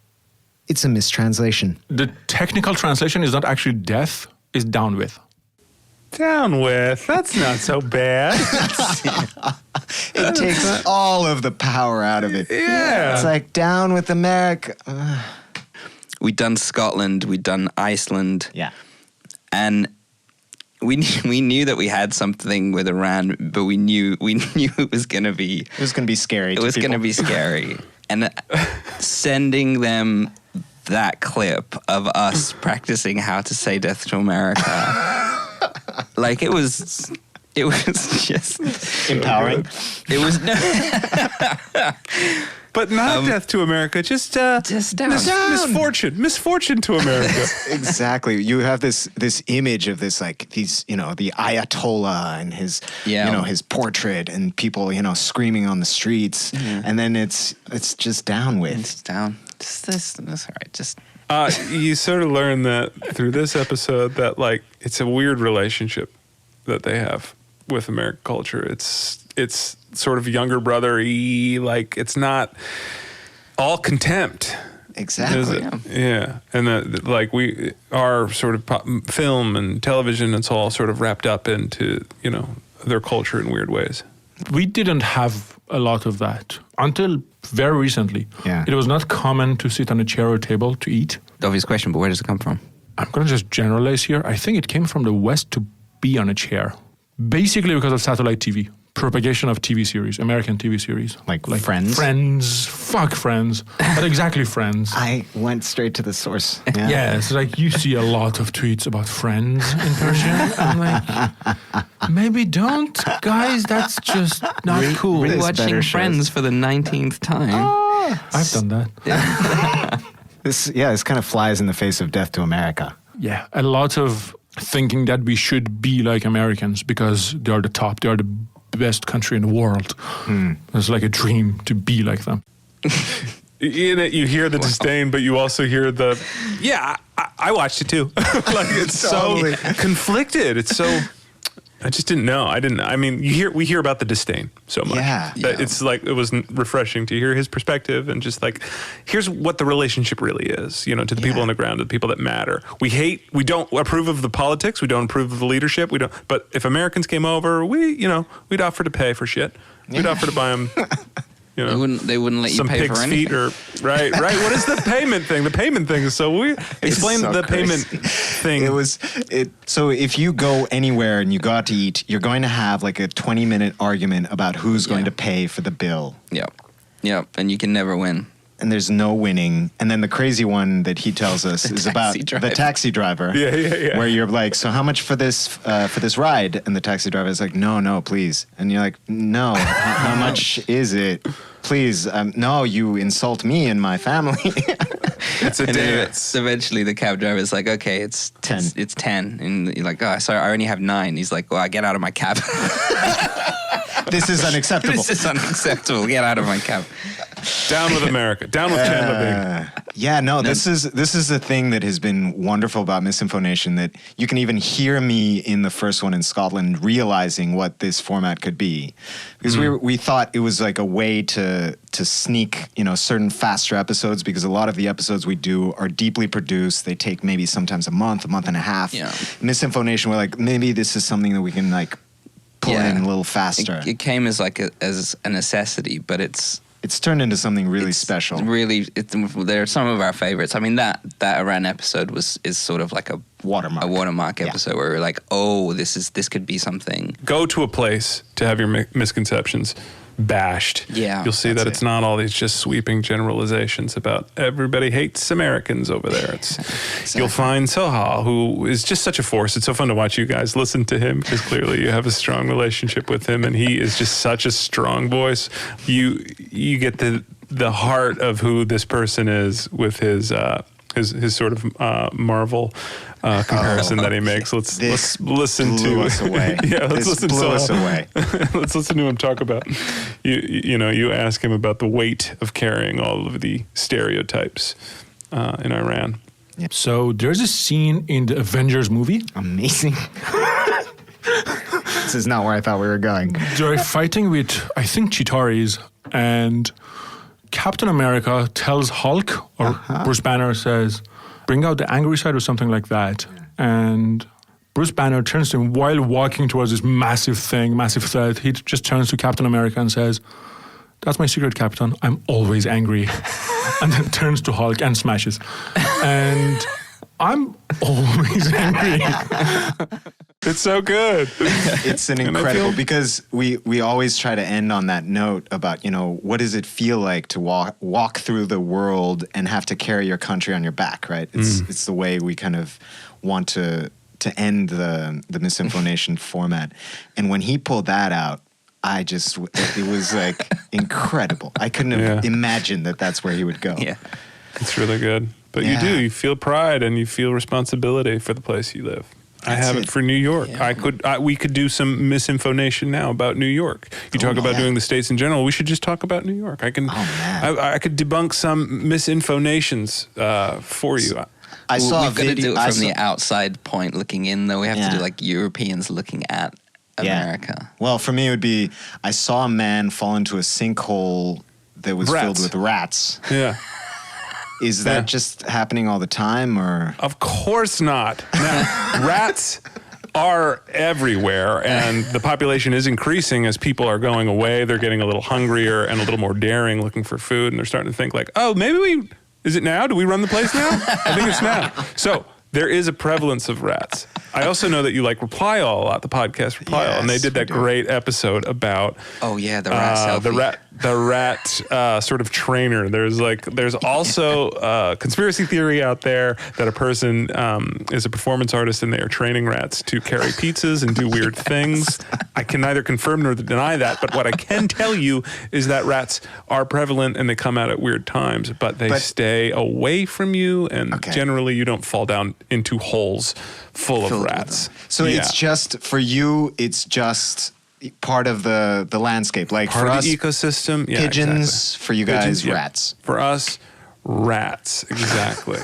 it's a mistranslation. The technical translation is not actually death, it's down with. Down with. That's not so bad. It takes all of the power out of it. Yeah. It's like down with America. We'd done Scotland, we'd done Iceland. Yeah. And we knew that we had something with Iran, but we knew it was going to be... It was going to be scary. It was going to be scary. And sending them that clip of us practicing how to say death to America... Like it was just empowering. It was no, but not death to America. Just down. Misfortune to America. Exactly. You have this image of this the Ayatollah and his his portrait and people screaming on the streets, and then it's just down with. It's down. That's all right. Just. You sort of learn that through this episode that it's a weird relationship that they have with American culture. It's sort of younger brother-y, it's not all contempt. Exactly. Yeah. And that our sort of film and television, it's all sort of wrapped up into, their culture in weird ways. We didn't have a lot of that until very recently. Yeah. It was not common to sit on a chair or table to eat. Obvious question, but where does it come from? I'm going to just generalize here. I think it came from the West to be on a chair. Basically because of satellite TV. Propagation of TV series, American TV series. Like Friends? Friends. Fuck Friends. Not exactly Friends. I went straight to the source. Yeah, it's you see a lot of tweets about Friends in Persian. I'm like, maybe don't, guys. That's just not cool. Rewatching Friends for the 19th time. I've done that. This kind of flies in the face of death to America. Yeah, a lot of thinking that we should be like Americans because they're the top, they're the best country in the world. It's like a dream to be like them. In it, you hear the disdain, but you also hear the, I watched it too. It's totally. So conflicted. It's so, I just didn't know. I mean, we hear about the disdain so much. That it's like, it was refreshing to hear his perspective and just like, here's what the relationship really is, to the people on the ground, to the people that matter. We don't approve of the politics. We don't approve of the leadership. But if Americans came over, we'd offer to pay for shit. We'd offer to buy them. They wouldn't let you some pay pig's for anything. feet or right. What is the payment thing? The payment thing is so weird. Explain so the crazy. payment thing. So if you go anywhere and you go out to eat, you're going to have like a 20-minute argument about who's going to pay for the bill. Yeah, and you can never win. And there's no winning. And then the crazy one that he tells us is about the taxi driver. Yeah. Where you're like, so how much for this ride? And the taxi driver is like, no, please. And you're like, no, how much is it? Please, no, you insult me and my family. It's a dance. Eventually the cab driver is like, okay, it's 10. It's 10. And you're like, oh, sorry, I only have 9. He's like, well, I get out of my cab. This is unacceptable. This is unacceptable. Get out of my cab. Down with America. Down with Canada. This is the thing that has been wonderful about Misinformation, that you can even hear me in the first one in Scotland realizing what this format could be. Because we thought it was like a way to sneak, certain faster episodes, because a lot of the episodes we do are deeply produced. They take maybe sometimes a month and a half. Yeah. Misinformation, we're like, maybe this is something that we can like pull in a little faster. It came as like as a necessity, but it's turned into something really special. They're some of our favorites. I mean, that Iran episode is sort of like a watermark episode where we're like, oh, this could be something. Go to a place to have your misconceptions bashed. Yeah, you'll see that it's not all these just sweeping generalizations about everybody hates Americans over there. Exactly. You'll find Soha, who is just such a force. It's so fun to watch you guys listen to him, because clearly you have a strong relationship with him, and he is just such a strong voice. You get the heart of who this person is with his sort of Marvel comparison that he makes. Let's listen to us away. Let's listen to us away. Let's listen to him talk about. You ask him about the weight of carrying all of the stereotypes in Iran. Yep. So there's a scene in the Avengers movie. Amazing. This is not where I thought we were going. They're fighting with, I think, Chitaris, and Captain America tells Hulk, or Bruce Banner says, bring out the angry side or something like that. And Bruce Banner turns to him while walking towards this massive threat. He just turns to Captain America and says, that's my secret, Captain. I'm always angry. And then turns to Hulk and smashes. And I'm always angry. It's so good. It's an incredible, because we always try to end on that note about, what does it feel like to walk through the world and have to carry your country on your back, right? It's the way we kind of want to end the Misinformation format. And when he pulled that out, it was like incredible. I couldn't have imagined that that's where he would go. Yeah. It's really good. But you feel pride and you feel responsibility for the place you live. I have it for New York. Yeah. We could do some Misinformation now about New York. You talk about doing the states in general. We should just talk about New York. I could debunk some Misinformations for you. We've got to do it from the outside point looking in, though. We have to do like Europeans looking at America. Well, for me, it would be, I saw a man fall into a sinkhole that was filled with rats. Yeah. Is that just happening all the time, or? Of course not. Now, rats are everywhere, and the population is increasing as people are going away. They're getting a little hungrier and a little more daring, looking for food, and they're starting to think like, oh, maybe is it now? Do we run the place now? I think it's now. So there is a prevalence of rats. I also know that you like Reply All a lot, the podcast Reply All, and they did that great episode about the rat selfie. The rat sort of trainer. There's also a conspiracy theory out there that a person is a performance artist and they are training rats to carry pizzas and do weird things. I can neither confirm nor deny that, but what I can tell you is that rats are prevalent and they come out at weird times, but they stay away from you, and generally you don't fall down into holes full of rats. So it's just, for you, it's just part of the landscape. Like part for of us, the ecosystem. Yeah, pigeons, exactly. For you guys, rats. For us, Rats, exactly.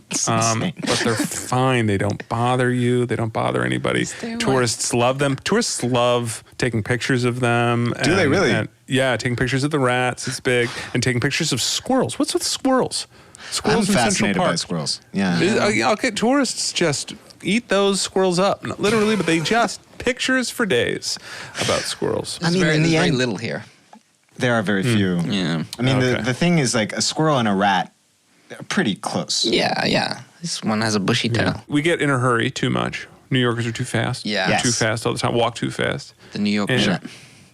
insane. But they're fine. They don't bother you. They don't bother anybody. Tourists love them. Tourists love taking pictures of them. Do they really? Yeah, taking pictures of the rats. It's big. And taking pictures of squirrels. What's with squirrels? Squirrels I'm in Central fascinated Park. by squirrels. Yeah. Okay, tourists just eat those squirrels up. Not literally, but they just pictures for days about squirrels. I mean, there's in the very end, little here. there are very few. Yeah. I mean, Okay. the thing is, like, a squirrel and a rat are pretty close. Yeah. This one has a bushy tail. We get in a hurry too much. New Yorkers are too fast. Yeah. They're Yes. too fast all the time. Walk too fast. The New York And rat.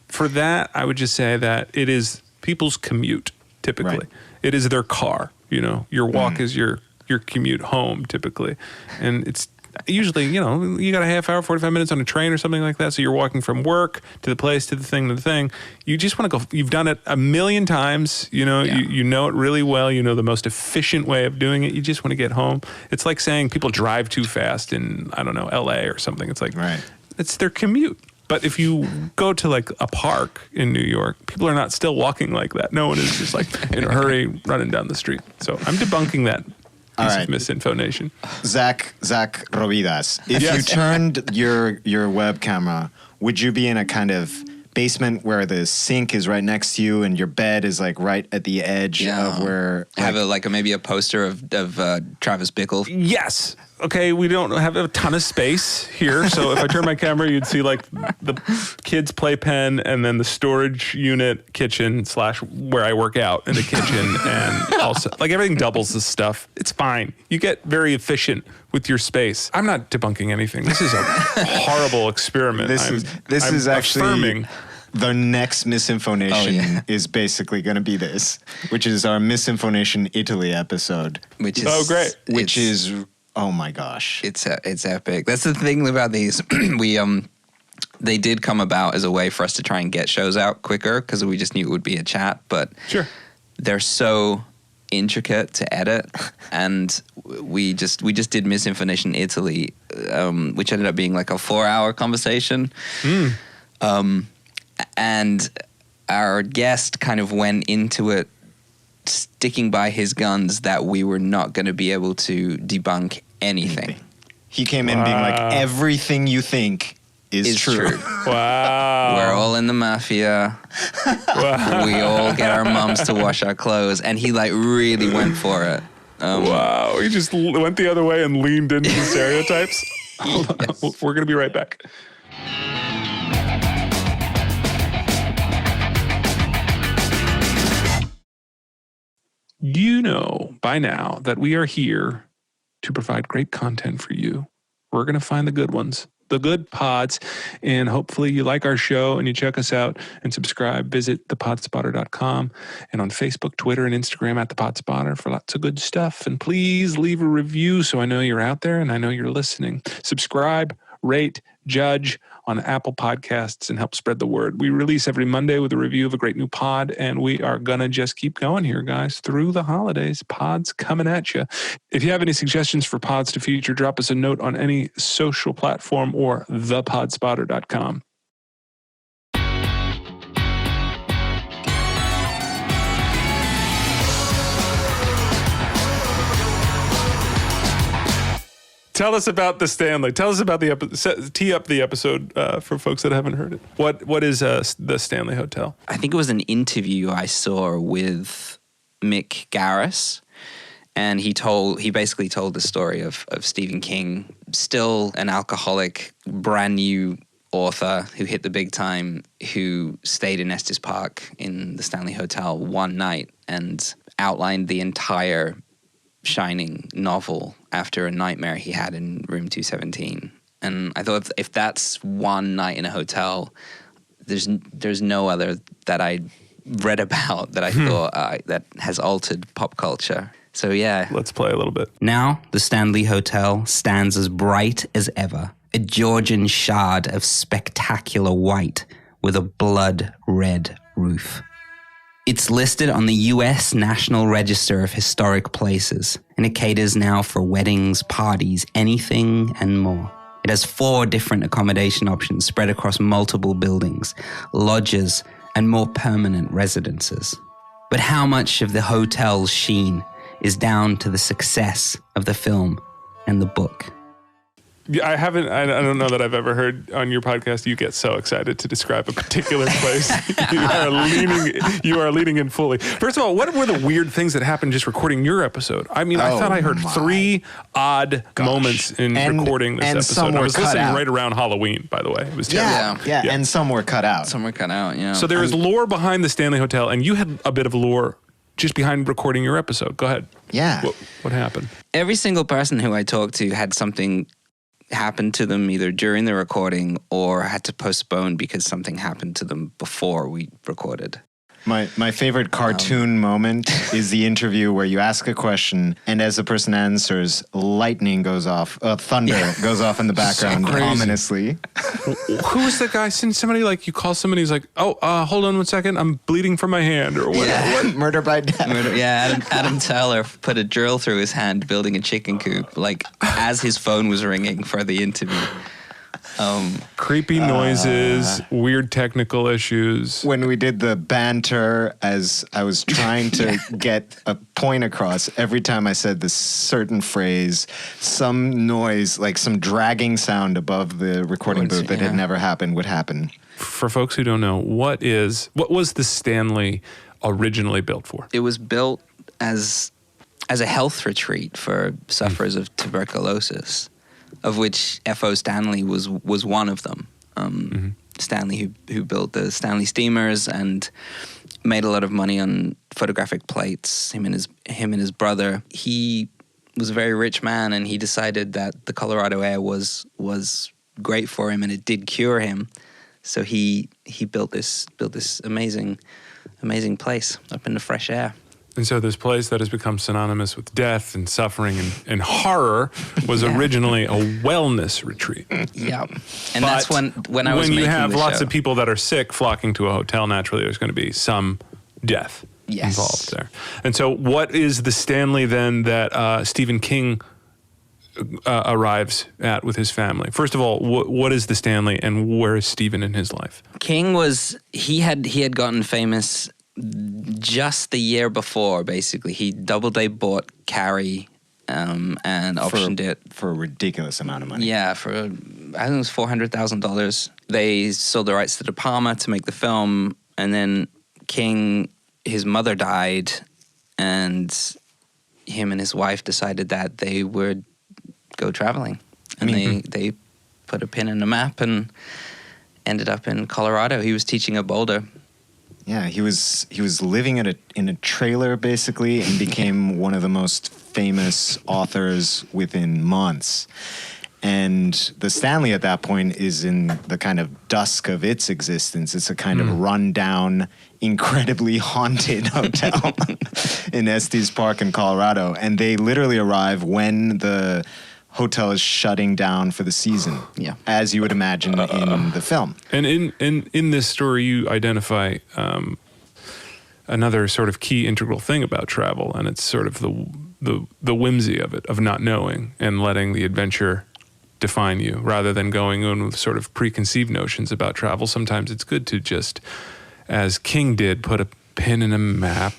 for that, I would just say that it is people's commute, typically. Right. It is their car, you know. Your walk is your commute home, typically. And it's usually, you know, you got a half hour, 45 minutes on a train or something like that. So you're walking from work to the place, to the thing, to the thing. You just want to go. You've done it a million times. You know, you know it really well. You know the most efficient way of doing it. You just want to get home. It's like saying people drive too fast in, I don't know, LA or something. It's like, Right. it's their commute. But if you go to like a park in New York, people are not still walking like that. No one is just like in a hurry running down the street. So I'm debunking that All piece right. of misinformation. Zach Rovidas, if Yes. you turned your web camera, would you be in a kind of basement where the sink is right next to you and your bed is like right at the edge of where Have maybe a poster of Travis Bickle. Yes. Okay, we don't have a ton of space here, so if I turn my camera, you'd see like the kids' playpen and then the storage unit, kitchen / where I work out in the kitchen, and also like everything doubles this stuff. It's fine. You get very efficient with your space. I'm not debunking anything. This is a horrible experiment. This I'm is actually affirming. the next misinformation is basically going to be this, which is our misinformation Italy episode, Which is great. which is oh my gosh. It's epic. That's the thing about these. They did come about as a way for us to try and get shows out quicker because we just knew it would be a chat. But Sure. they're so intricate to edit, and we just did Misinformation Italy, which ended up being like a 4-hour conversation. And our guest kind of went into it sticking by his guns that we were not going to be able to debunk anything. He came in being like, everything you think is true. Wow. We're all in the mafia. We all get our mums to wash our clothes. And he like really went for it. Wow. He just went the other way and leaned into the stereotypes. Hold on. We're going to be right back. You know by now that we are here to provide great content for you. We're going to find the good ones, the good pods, and hopefully you like our show and you check us out and subscribe. Visit thepodspotter.com and on Facebook, Twitter, and Instagram at thepodspotter for lots of good stuff. And please leave a review so I know you're out there and I know you're listening. Subscribe, rate, judge on Apple Podcasts and help spread the word. We release every Monday with a review of a great new pod, and we are going to just keep going here, guys, through the holidays. Pods coming at you. If you have any suggestions for pods to feature, drop us a note on any social platform or thepodspotter.com. Tell us about the Stanley. Tell us about the episode. Tee up the episode for folks that haven't heard it. What is the Stanley Hotel? I think it was an interview I saw with Mick Garris. And he basically told the story of Stephen King, still an alcoholic, brand new author who hit the big time, who stayed in Estes Park in the Stanley Hotel one night and outlined the entire Shining novel after a nightmare he had in room 217. And I thought if that's one night in a hotel, there's no other that I read about that I thought that has altered pop culture. So yeah. Let's play a little bit. Now the Stanley Hotel stands as bright as ever, a Georgian shard of spectacular white with a blood red roof. It's listed on the U.S. National Register of Historic Places, and it caters now for weddings, parties, anything and more. It has 4 different accommodation options spread across multiple buildings, lodges, and more permanent residences. But how much of the hotel's sheen is down to the success of the film and the book. I don't know that I've ever heard on your podcast you get so excited to describe a particular place. You are leaning in fully. First of all, what were the weird things that happened just recording your episode? I mean, I thought I heard 3 odd moments in recording this episode. I was listening right around Halloween, by the way. It was terrible. Yeah, and some were cut out. Yeah. So there is lore behind the Stanley Hotel, and you had a bit of lore just behind recording your episode. Go ahead. Yeah. What happened? Every single person who I talked to had something happened to them either during the recording or had to postpone because something happened to them before we recorded. My favorite cartoon moment is the interview where you ask a question and as the person answers, lightning goes off, thunder goes off in the background ominously. Who was the guy? Somebody like you call somebody who's like, hold on 1 second, I'm bleeding from my hand or what? Yeah. Murder by death. Adam Teller put a drill through his hand building a chicken coop, like as his phone was ringing for the interview. Creepy noises, weird technical issues. When we did the banter, as I was trying to get a point across, every time I said this certain phrase, some noise, like some dragging sound above the recording booth that had never happened would happen. For folks who don't know, what was the Stanley originally built for? It was built as a health retreat for sufferers of tuberculosis, of which F.O. Stanley was one of them. Stanley, who built the Stanley steamers and made a lot of money on photographic plates. Him and his brother. He was a very rich man, and he decided that the Colorado air was great for him, and it did cure him. So he built this amazing place up in the fresh air. And so this place that has become synonymous with death and suffering and horror was originally a wellness retreat. Yeah. And that's when I was making the show. When you have lots of people that are sick flocking to a hotel, naturally there's going to be some death involved there. And so what is the Stanley then that Stephen King arrives at with his family? First of all, what is the Stanley and where is Stephen in his life? King he had gotten famous just the year before, basically. He Doubleday bought Carrie and optioned it. For a ridiculous amount of money. Yeah, I think it was $400,000. They sold the rights to De Palma to make the film, and then King, his mother died, and him and his wife decided that they would go traveling. And they put a pin in the map and ended up in Colorado. He was teaching at Boulder. Yeah, he was living in a trailer basically, and became one of the most famous authors within months. And the Stanley at that point is in the kind of dusk of its existence. It's a kind of rundown, incredibly haunted hotel in Estes Park in Colorado, and they literally arrive when the hotel is shutting down for the season, as you would imagine in the film. And in this story, you identify another sort of key integral thing about travel, and it's sort of the whimsy of it, of not knowing and letting the adventure define you, rather than going in with sort of preconceived notions about travel. Sometimes it's good to just, as King did, put a pin in a map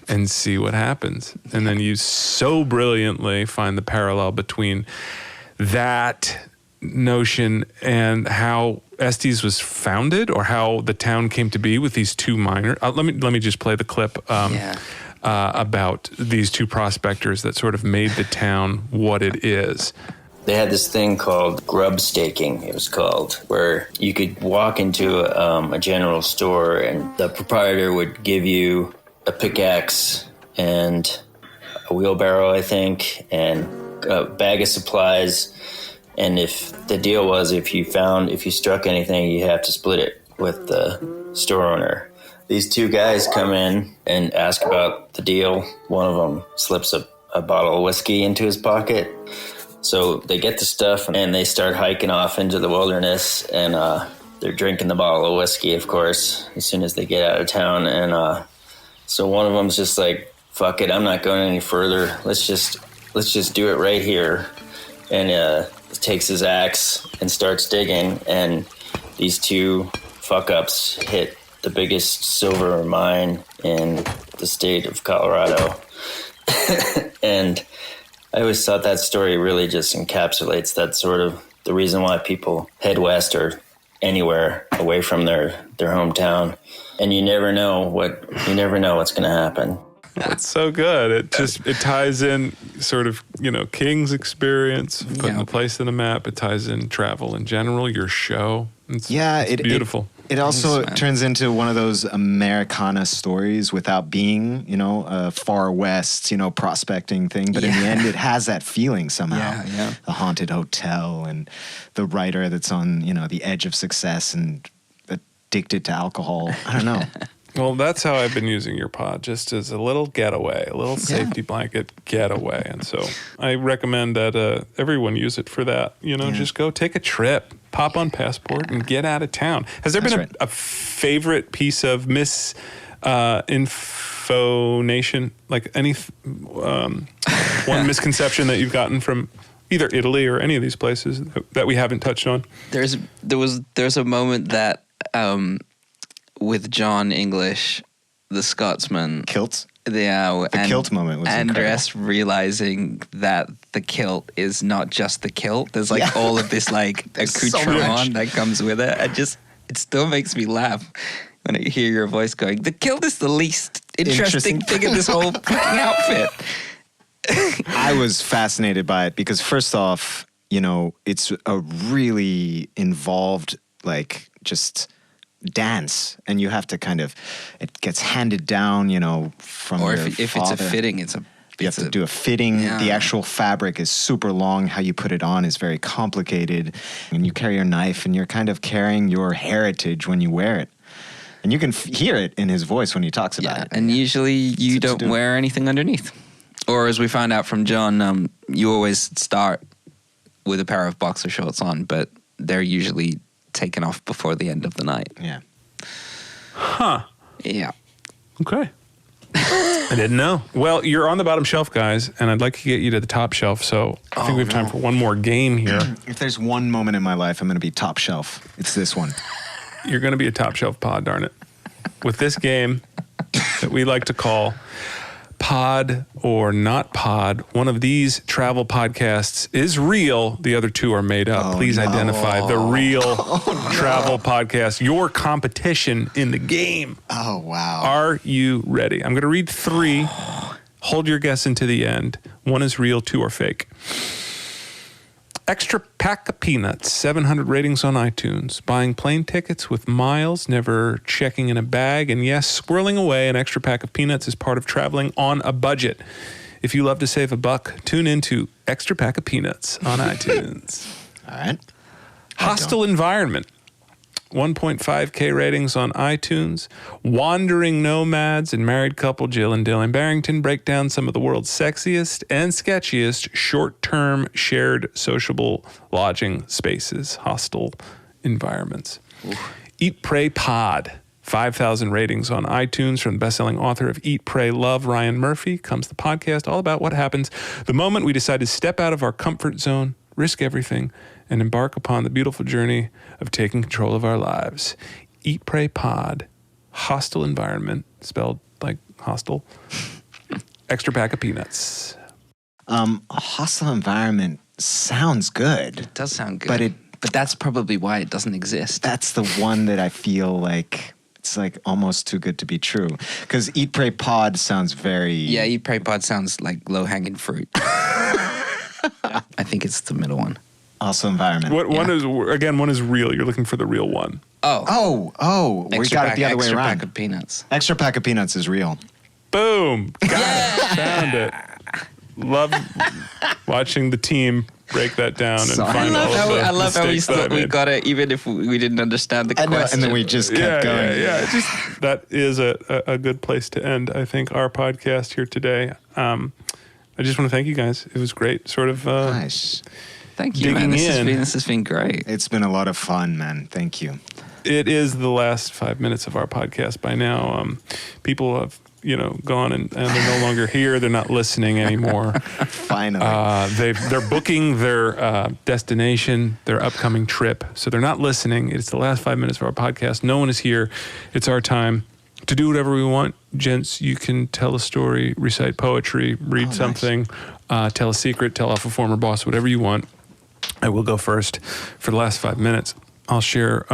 and see what happens. And then you so brilliantly find the parallel between that notion and how Estes was founded, or how the town came to be with these two miners. Let me just play the clip about these two prospectors that sort of made the town what it is. They had this thing called grub staking, it was called, where you could walk into a general store and the proprietor would give you a pickaxe and a wheelbarrow, I think, and a bag of supplies. And if the deal was, if you struck anything, you have to split it with the store owner. These two guys come in and ask about the deal. One of them slips a bottle of whiskey into his pocket. So they get the stuff and they start hiking off into the wilderness, and they're drinking the bottle of whiskey, of course, as soon as they get out of town. And so one of them's just like, fuck it, I'm not going any further. Let's just do it right here. And takes his axe and starts digging, and these two fuck-ups hit the biggest silver mine in the state of Colorado. And I always thought that story really just encapsulates that sort of the reason why people head west or anywhere away from their hometown. And you never know what's going to happen. That's so good. It ties in sort of, King's experience, putting the place in the map. It ties in travel in general, your show. It's beautiful. It also turns into one of those Americana stories without being, a far west, prospecting thing. But in the end, it has that feeling somehow. Yeah. The haunted hotel and the writer that's on, the edge of success and addicted to alcohol. I don't know. Well, that's how I've been using your pod, just as a little getaway, a little safety blanket getaway. And so I recommend that everyone use it for that. Just go take a trip, pop on Passport, and get out of town. Has there been a favorite piece of misinformation, like any one misconception that you've gotten from either Italy or any of these places that we haven't touched on? There's a moment that with John English, the Scotsman. Kilts? Yeah. The kilt moment was Andrés realizing that the kilt is not just the kilt. There's all of this accoutrement that comes with it. It still makes me laugh when I hear your voice going, the kilt is the least interesting thing in this whole fucking outfit. I was fascinated by it because first off, it's a really involved, just dance, and you have to it gets handed down, from or your if father. it's a fitting, you have to do a fitting. Yeah. The actual fabric is super long. How you put it on is very complicated. And you carry your knife, and you're kind of carrying your heritage when you wear it. And you can hear it in his voice when he talks about it. And usually you don't wear anything underneath. Or as we found out from John, you always start with a pair of boxer shorts on, but they're usually taken off before the end of the night. Yeah. Huh. Yeah. Okay. I didn't know. Well, you're on the bottom shelf, guys, and I'd like to get you to the top shelf, so I think we have time for one more game here. If there's one moment in my life I'm going to be top shelf, it's this one. You're going to be a top shelf pod, darn it. With this game that we like to call Pod or Not Pod, one of these travel podcasts is real. The other two are made up. Please identify the real travel podcast, your competition in the game. Oh, wow. Are you ready? I'm going to read 3. Hold your guess into the end. 1 is real, 2 are fake. Extra pack of peanuts, 700 ratings on iTunes. Buying plane tickets with miles, never checking in a bag, and yes, squirreling away an extra pack of peanuts is part of traveling on a budget. If you love to save a buck, tune into Extra Pack of Peanuts on iTunes. All right. Hostile environment. 1.5K ratings on iTunes. Wandering nomads and married couple Jill and Dylan Barrington break down some of the world's sexiest and sketchiest short-term shared sociable lodging spaces, hostile environments. Eat, Pray, Pod. 5,000 ratings on iTunes from the best-selling author of Eat, Pray, Love, Ryan Murphy. Comes the podcast all about what happens the moment we decide to step out of our comfort zone, risk everything, and embark upon the beautiful journey of taking control of our lives. Eat, Pray, Pod. Hostile environment, spelled like hostile. Extra pack of peanuts. A hostile environment sounds good. It does sound good. But that's probably why it doesn't exist. That's the one that I feel like it's almost too good to be true. Because Eat, Pray, Pod sounds very... Yeah, Eat, Pray, Pod sounds like low-hanging fruit. I think it's the middle one. Also environment. One is real. You're looking for the real one. Oh. We got it the other way around. Extra pack of peanuts. Extra pack of peanuts is real. Boom. Got it. Found it. Love watching the team break that down and find all of the I love how we mistakes that I thought we made. got it even if we didn't understand the question. And then we just kept going. Yeah. That is a good place to end, I think, our podcast here today. I just want to thank you guys. It was great. Sort of nice. Thank you, man. This has been great. It's been a lot of fun, man. Thank you. It is the last 5 minutes of our podcast by now. People have, gone and they're no longer here. They're not listening anymore. Finally. They're booking their destination, their upcoming trip. So they're not listening. It's the last 5 minutes of our podcast. No one is here. It's our time. to do whatever we want. Gents, you can tell a story, recite poetry, read something, tell a secret, tell off a former boss, whatever you want. I will go first. For the last 5 minutes, I'll share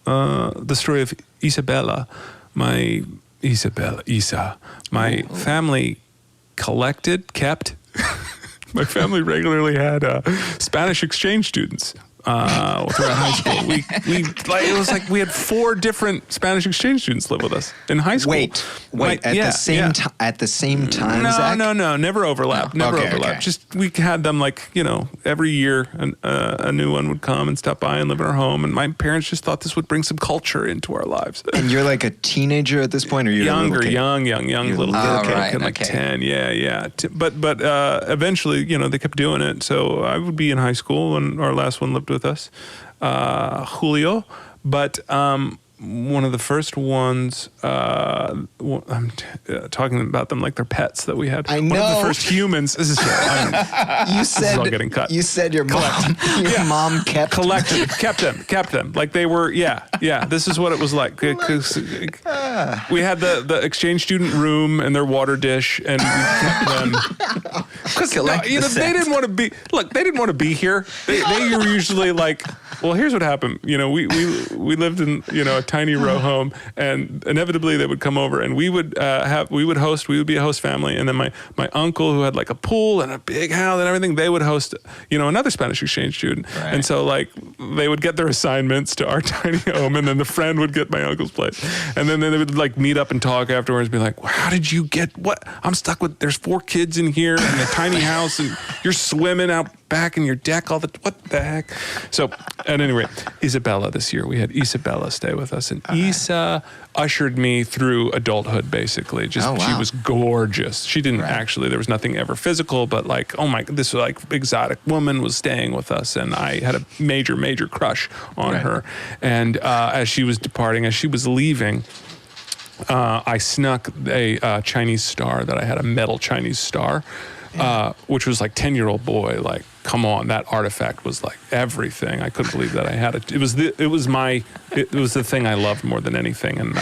the story of Isabella. My family kept. My family regularly had Spanish exchange students throughout high school. It was like we had 4 different Spanish exchange students live with us in high school. Wait, at the same time? Zach? No, never overlap. Okay. Just we had them every year, a new one would come and stop by and live in our home. And my parents just thought this would bring some culture into our lives. And you're like a teenager at this point, or you're young little kid, right, like okay. 10, yeah. But eventually, they kept doing it. So I would be in high school when our last one lived with us, Julio. But one of the first ones, I'm talking about them like they're pets that we had. I know. One of the first humans. This is this is all getting cut. You said your mom kept them like they were. Yeah. This is what it was like. 'Cause we had the exchange student room and their water dish, and we kept them because they didn't want to be. Look, they didn't want to be here. They were usually like, well, here's what happened. We lived in a tiny row home, and inevitably they would come over, and we would be a host family, and then my uncle, who had like a pool and a big house and everything, they would host another Spanish exchange student, right. And so like they would get their assignments to our tiny home, and then the friend would get my uncle's place, and then they would like meet up and talk afterwards, be like, well, how did you get what? I'm stuck with, there's 4 kids in here and a tiny house, and you're swimming out back in your deck what the heck? So at any rate, Isabella, this year we had Isabella stay with us, and Isa ushered me through adulthood, basically. She was gorgeous. She didn't actually, there was nothing ever physical, but like, oh my, this like exotic woman was staying with us, and I had a major crush on her. And as she was departing, as she was leaving, I snuck a Chinese star that I had, a metal Chinese star. Which was like 10-year-old boy, like, come on, that artifact was like everything. I couldn't believe that I had it. It was the thing I loved more than anything. And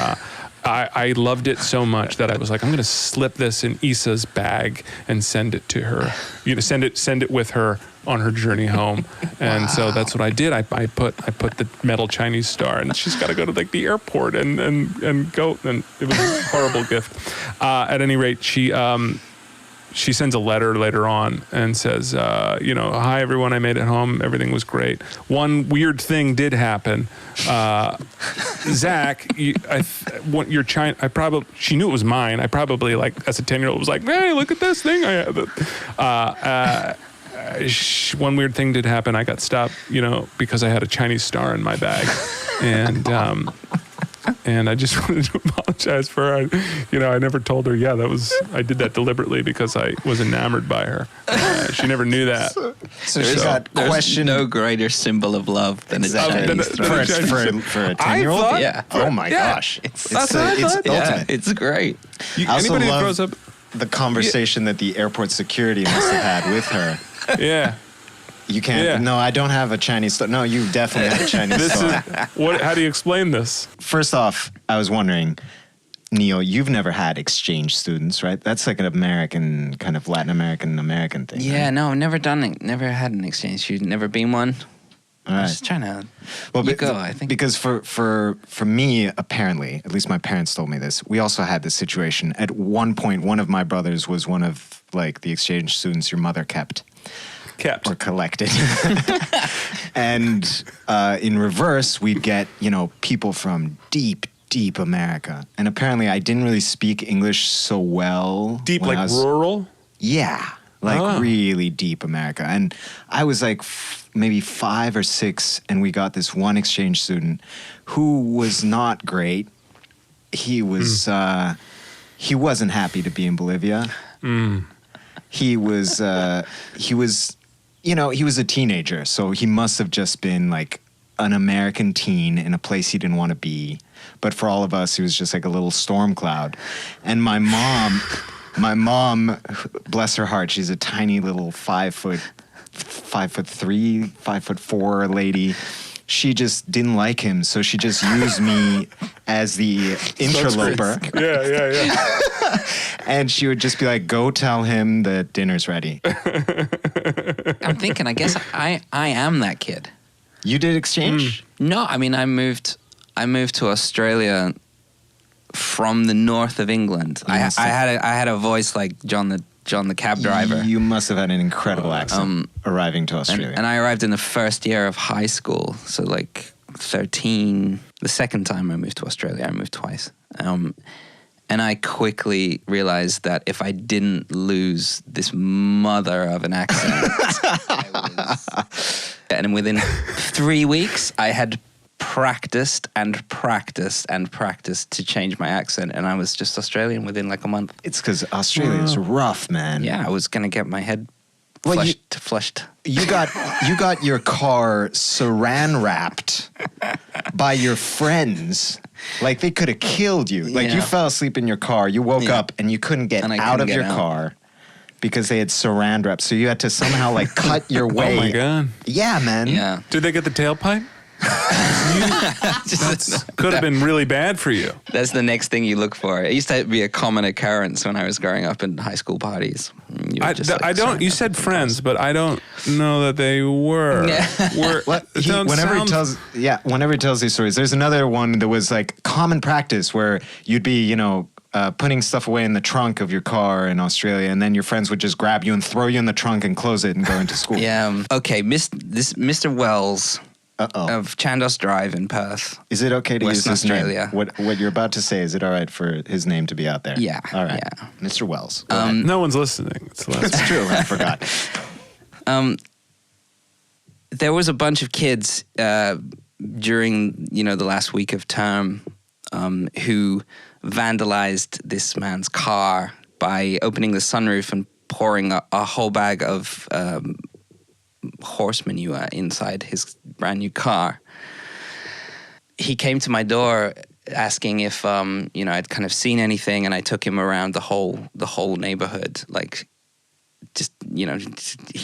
I loved it so much that I was like, I'm going to slip this in Isa's bag and send it to her. Send it with her on her journey home. And so that's what I did. I put the metal Chinese star, and she's got to go to like the airport and go. And it was a horrible gift. At any rate, she sends a letter later on and says, hi everyone, I made it home. Everything was great. One weird thing did happen. Zach, your China, she knew it was mine. I probably, like, as a 10-year-old was like, hey, look at this thing I have. One weird thing did happen. I got stopped, because I had a Chinese star in my bag. And I just wanted to apologize for her. I never told her, I did that deliberately because I was enamored by her. She never knew that. So she got questioned. No greater symbol of love than a Chinese star. For a 10-year-old? Yeah. Oh my gosh. It's ultimate. Yeah, it's great. Anybody who grows up... the conversation that the airport security must have had with her. Yeah. You can't. Yeah. No, I don't have a Chinese star. No, you definitely have a Chinese star. How do you explain this? First off, I was wondering, Neil, you've never had exchange students, right? That's like an American, kind of Latin American thing. Yeah, right? no, I've never done it. Never had an exchange student. Never been one. All right. I'm just trying to. I think. Because for me, apparently, at least my parents told me this. We also had this situation. At one point, one of my brothers was one of like the exchange students your mother kept. Or collected. And in reverse, we'd get, people from deep America. And apparently I didn't really speak English so well. Deep, like rural? Yeah, like really deep America. And I was like maybe 5 or 6, and we got this one exchange student who was not great. He was, he wasn't happy to be in Bolivia. He was, he was a teenager, so he must have just been like an American teen in a place he didn't want to be. But for all of us, he was just like a little storm cloud. And my mom, bless her heart, she's a tiny little 5'3", 5'4" lady. She just didn't like him, so she just used me as the interloper. Yeah. And she would just be like, go tell him that dinner's ready. I'm thinking, I guess I am that kid. You did exchange? No, I mean, I moved to Australia from the north of England. I had a voice like John the cab driver. You must have had an incredible accent arriving to Australia. And I arrived in the first year of high school, so like 13. The second time I moved to Australia, I moved twice. And I quickly realized that if I didn't lose this mother of an accent, and within 3 weeks, I had practiced and practiced and practiced to change my accent, and I was just Australian within like a month. It's because Australia's rough, man. Yeah, I was gonna get my head flushed. You got your car saran wrapped by your friends. Like they could have killed you. Like you fell asleep in your car, you woke up and you couldn't get out of your car because they had saran wrapped. So you had to somehow like cut your way. Oh my God. Yeah, man. Yeah. Did they get the tailpipe? Could have been really bad for you. That's the next thing you look for. It used to be a common occurrence when I was growing up in high school parties. You said friends, but I don't know that they were. Whenever he tells these stories, there's another one that was like common practice where you'd be, putting stuff away in the trunk of your car in Australia, and then your friends would just grab you and throw you in the trunk and close it and go into school. Yeah. Okay. Mr. Wells. Of Chandos Drive in Perth. Is it okay to use Western his Australia. name? What you're about to say, is it all right for his name to be out there? Yeah. All right. Yeah. Mr. Wells. No one's listening. It's the last That's true. I forgot. There was a bunch of kids during, the last week of term who vandalized this man's car by opening the sunroof and pouring a whole bag of horse manure inside his brand new car. He came to my door asking if I'd kind of seen anything, and I took him around the whole neighborhood. Like, just he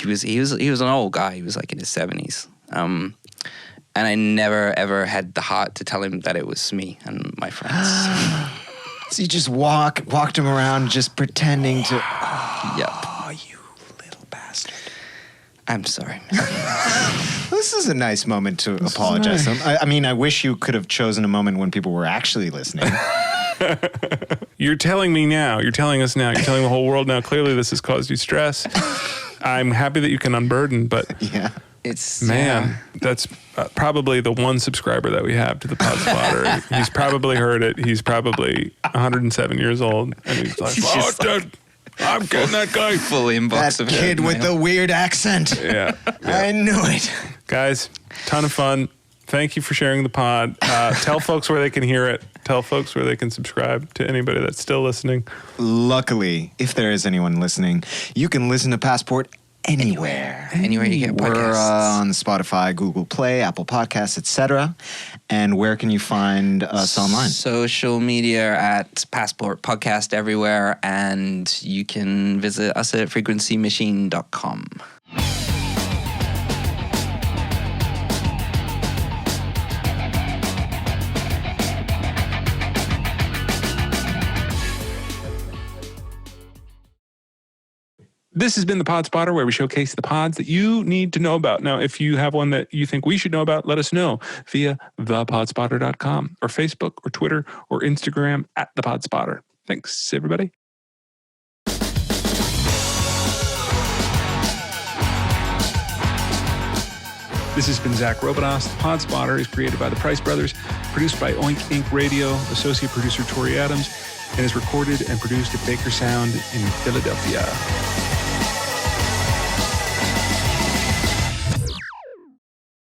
was an old guy. He was like in his 70s, and I never ever had the heart to tell him that it was me and my friends. So you just walked him around, just pretending to. Yep. Oh, you little bastard. I'm sorry. This is a nice moment to apologize. I mean, I wish you could have chosen a moment when people were actually listening. You're telling me now. You're telling us now. You're telling the whole world now. Clearly, this has caused you stress. I'm happy that you can unburden, but that's probably the one subscriber that we have to the Pod Spotter. He's probably heard it. He's probably 107 years old, and he's like, I'm getting that guy. Full inbox of kid with the weird accent. Yeah. I knew it. Guys, ton of fun. Thank you for sharing the pod. Tell folks where they can hear it. Tell folks where they can subscribe to anybody that's still listening. Luckily, if there is anyone listening, you can listen to Passport anywhere you get podcasts. We're on Spotify, Google Play, Apple Podcasts, etc. And where can you find us online? Social media at Passport Podcast everywhere, and you can visit us at frequencymachine.com. This has been the Pod Spotter, where we showcase the pods that you need to know about. Now, if you have one that you think we should know about, let us know via thepodspotter.com or Facebook or Twitter or Instagram at thepodspotter. Thanks, everybody. This has been Zach Robinos. The Pod Spotter is created by the Price Brothers, produced by Oink Inc. Radio, associate producer Tori Adams, and is recorded and produced at Baker Sound in Philadelphia.